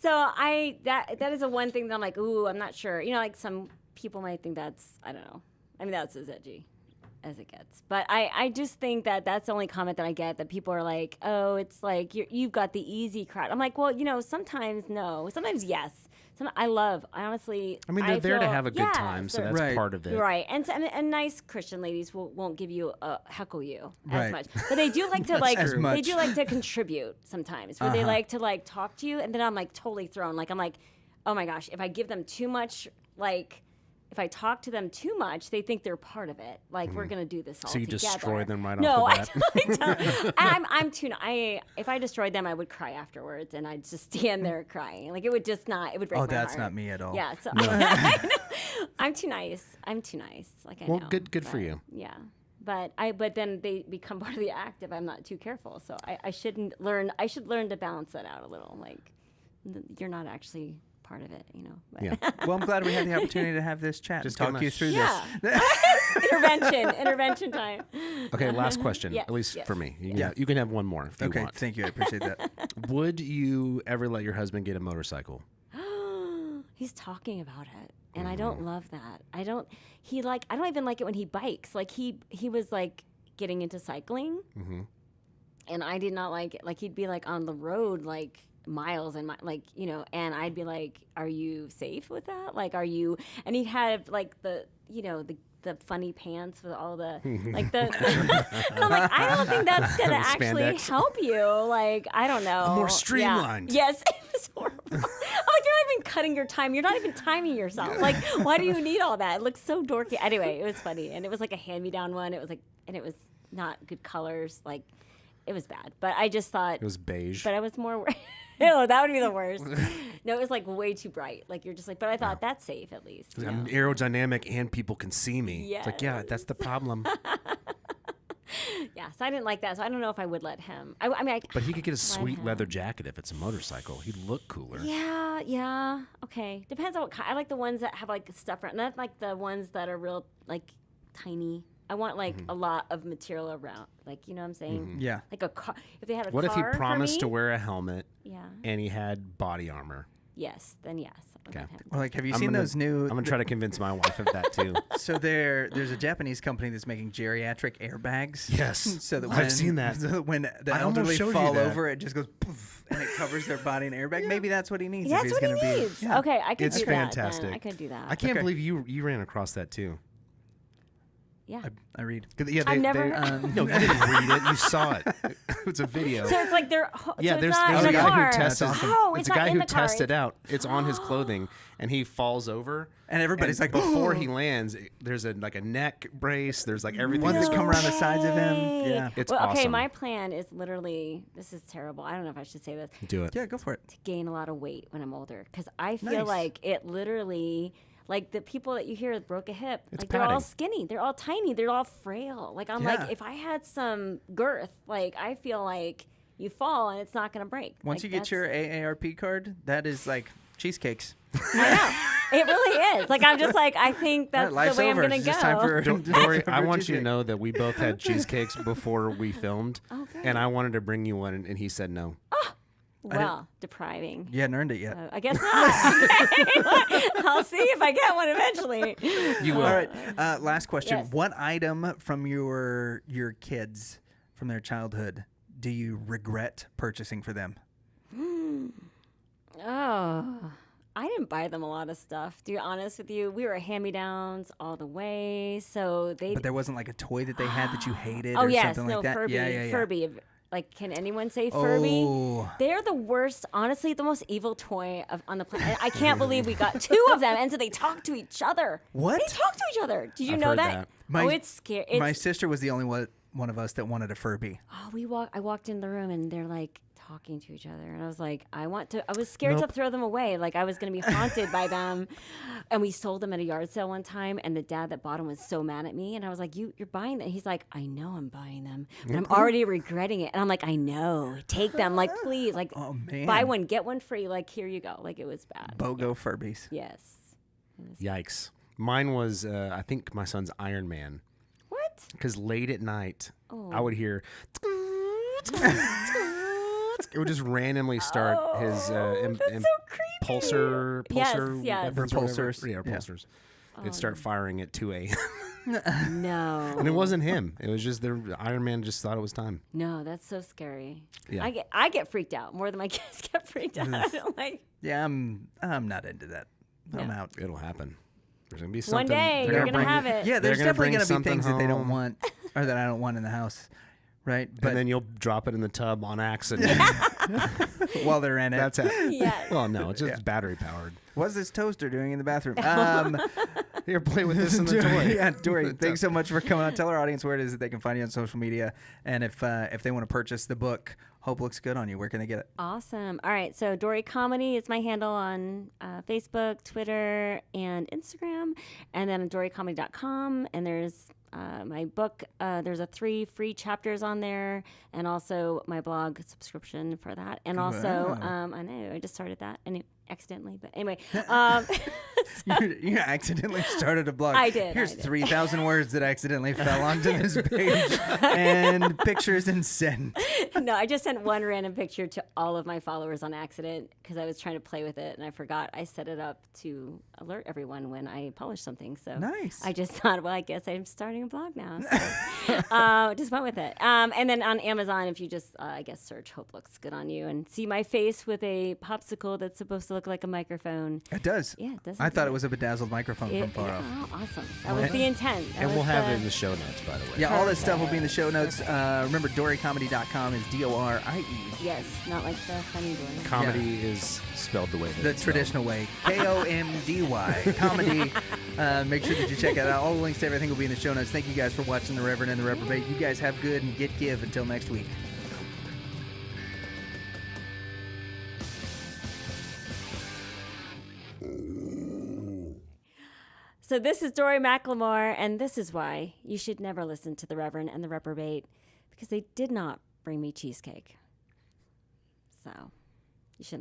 So that is the one thing that I'm like, ooh, I'm not sure. Like some people might think that's, I don't know. I mean, that's as edgy as it gets. But I just think that that's the only comment that I get, that people are like, oh, it's like you've got the easy crowd. I'm like, well, sometimes no, sometimes yes. I honestly. I mean, they're there to have a good time, so that's part of it. Right, and nice Christian ladies won't give you heckle you as much, but they do like to they do like to contribute sometimes, where they like to like talk to you, and then I'm like totally thrown. Like I'm like, oh my gosh, if I give them too much, like. If I talk to them too much, they think they're part of it. Like we're gonna do this all together. So you destroy them right off the bat? No, I'm too. If I destroyed them, I would cry afterwards, and I'd just stand there crying. Like it would just not. It would break my heart. Oh, that's not me at all. Yeah, so I'm too nice. Like I know. Well, good for you. Yeah, but then they become part of the act if I'm not too careful. So I shouldn't learn. I should learn to balance that out a little. Like you're not actually part of it, But. Yeah. Well, I'm glad we had the opportunity to have this chat and talk you through this. Intervention time. Okay, last question, yes, at least for me. You can have one more if you want. Okay, thank you. I appreciate that. Would you ever let your husband get a motorcycle? He's talking about it, and I don't love that. I don't even like it when he bikes. Like he was like getting into cycling, and I did not like it. Like he'd be like on the road, like miles and and I'd be like, are you safe with that? Like, are you? And he'd have like the funny pants with all the like the and I'm like, I don't think that's gonna actually help you. Like, I don't know. More streamlined. Yeah. Yes. It's horrible. I'm like, you're not even cutting your time. You're not even timing yourself. Like, why do you need all that? It looks so dorky. Anyway, it was funny. And it was like a hand-me-down one. It was like, and it was not good colors. Like, it was bad. But I just thought it was beige. But I was more no, that would be the worst. No, it was like way too bright. Like you're just like, but I thought that's safe at least. I'm aerodynamic and people can see me. Yes. It's like, that's the problem. Yeah, so I didn't like that. So I don't know if I would let him. But he could get a sweet leather jacket if it's a motorcycle. He'd look cooler. Yeah. Okay. Depends on what kind. I like the ones that have like stuff around. Not like the ones that are real like tiny. I want like a lot of material around, like, you know what I'm saying? Yeah. Like a car. If they had a What if car he promised for to me, wear a helmet yeah, and he had body armor? yes, then yes. I would Okay. let him. Or like, have you I'm seen gonna- those new? I'm gonna try to convince my wife of that too. So there's a Japanese company that's making geriatric airbags. Yes. So that I've when, seen that. so when the I almost elderly showed you fall that. over, it just goes poof, and it covers their body in airbag. Maybe that's what he needs. That's if he's what gonna he be. needs. Yeah. Okay, I could It's do fantastic. that. Then. I could do that. I can't Okay. believe you ran across that too. yeah. I read. Yeah, I've never no, you didn't read it. You saw it. It's a video. So it's like they're Yeah, so there's it's not a in the guy car. who tested. Oh, it's it's a not guy in who the car. tested out. It's on his clothing, and he falls over. And everybody's like, before he lands, there's a neck brace. There's like everything. Ones that's that come around the going- sides of him. Way. Yeah. It's well, okay, awesome. my plan is literally, this is terrible. I don't know if I should say this. Do it. Yeah, go for it. To gain a lot of weight when I'm older, because I feel Nice. like it literally, like the people that you hear that broke a hip, It's like they're all padding. skinny, they're all tiny, they're all frail. Like I'm Yeah. like, if I had some girth, like I feel like you fall and it's not gonna break. Once Like, you get your that's- AARP card, that is like cheesecakes. I know. It really is. Like I'm just like, I think that's Life's the way over. I'm gonna It's go. just time for Dory, I for want you to cheesecake. know that we both had cheesecakes before we filmed, Okay. and I wanted to bring you one, and he said no. Well, depriving. You hadn't earned it yet. I guess not. Okay. I'll see if I get one eventually. You will. All right. Last question. Yes. What item from your kids from their childhood do you regret purchasing for them? Oh, I didn't buy them a lot of stuff. To be honest with you, we were hand-me-downs all the way. So they. But there wasn't like a toy that they had that you hated Oh or yes, something no like that? Furby. Yeah. Furby. Like, can anyone say Furby? Oh. They're the worst. Honestly, the most evil toy on the planet. I can't believe we got two of them, and so they talk to each other. What? They talk to each other. Did you I've know heard that? that. Oh, it's scary. My sister was the only one of us that wanted a Furby. Oh, I walked in the room and they're like talking to each other, and I was like, I was scared to throw them away. Like I was going to be haunted by them. And we sold them at a yard sale one time, and the dad that bought them was so mad at me, and I was like, you're buying them? He's like, I know I'm buying them, but I'm already regretting it. And I'm like, I know, take them, like please, like Oh man. buy one get one free. Like here you go. Like it was bad. BOGO Furbies. Yes. Yikes. Mine was, I think my son's Iron Man. What? Because late at night, Oh. I would hear. It would just randomly start his that's so creepy. pulsar. Yes, Pulsar. yes. weapons or whatever. Repulsors. Yeah, Yeah. pulsars. It'd start firing at 2 a.m. No. And it wasn't him. It was just the Iron Man just thought it was time. No, that's so scary. Yeah. I get freaked out more than my kids get freaked out. I don't like. Yeah, I'm not into that. I'm No. out. It'll happen. There's gonna be One something. day they're you're gonna gonna bring have it- it. Yeah, there's They're gonna definitely bring going to be something things that they don't home. want or that I don't want in the house, right? But And then you'll drop it in the tub on accident. while they're in it, That's it. Yes. Well, no, it's just battery powered. what's this toaster doing in the bathroom? Here, play with this in the toy. Yeah, Dory, thanks so much for coming on. Tell our audience where it is that they can find you on social media, and if they want to purchase the book, Hope Looks Good on You, where can they get it? Awesome. All right. So Dorie Comedy is my handle on Facebook, Twitter, and Instagram. And then DorieComedy.com. And there's my book. There's 3 free chapters on there. And also my blog subscription for that. And also, Wow. I know, I just started that accidentally. But anyway. You accidentally started a blog. I did, Here's I did. 3,000 words that accidentally fell onto this page, and pictures and send. No, I just sent one random picture to all of my followers on accident because I was trying to play with it and I forgot I set it up to alert everyone when I publish something. So Nice. I just thought, well, I guess I'm starting a blog now. So, just went with it. And then on Amazon, if you just, I guess, search Hope Looks Good on You and see my face with a popsicle that's supposed to look like a microphone. It does. Yeah, it does. I look thought good. it was a bedazzled microphone from far off. Oh, awesome. That was the intent. That And we'll was have the- it in the show notes, by the way. Yeah, all this stuff will be in the show notes. Remember, DorieComedy.com is DORIE. Yes, not like the funny Dory. Comedy is spelled the way that The it's traditional way. KOMDY. Comedy. Make sure that you check it out. All the links to everything will be in the show notes. Thank you guys for watching The Reverend and the Reprobate. You guys have good and get give. Until next week. So this is Dorie McLemore, and this is why you should never listen to the Reverend and the Reprobate, because they did not bring me cheesecake. So...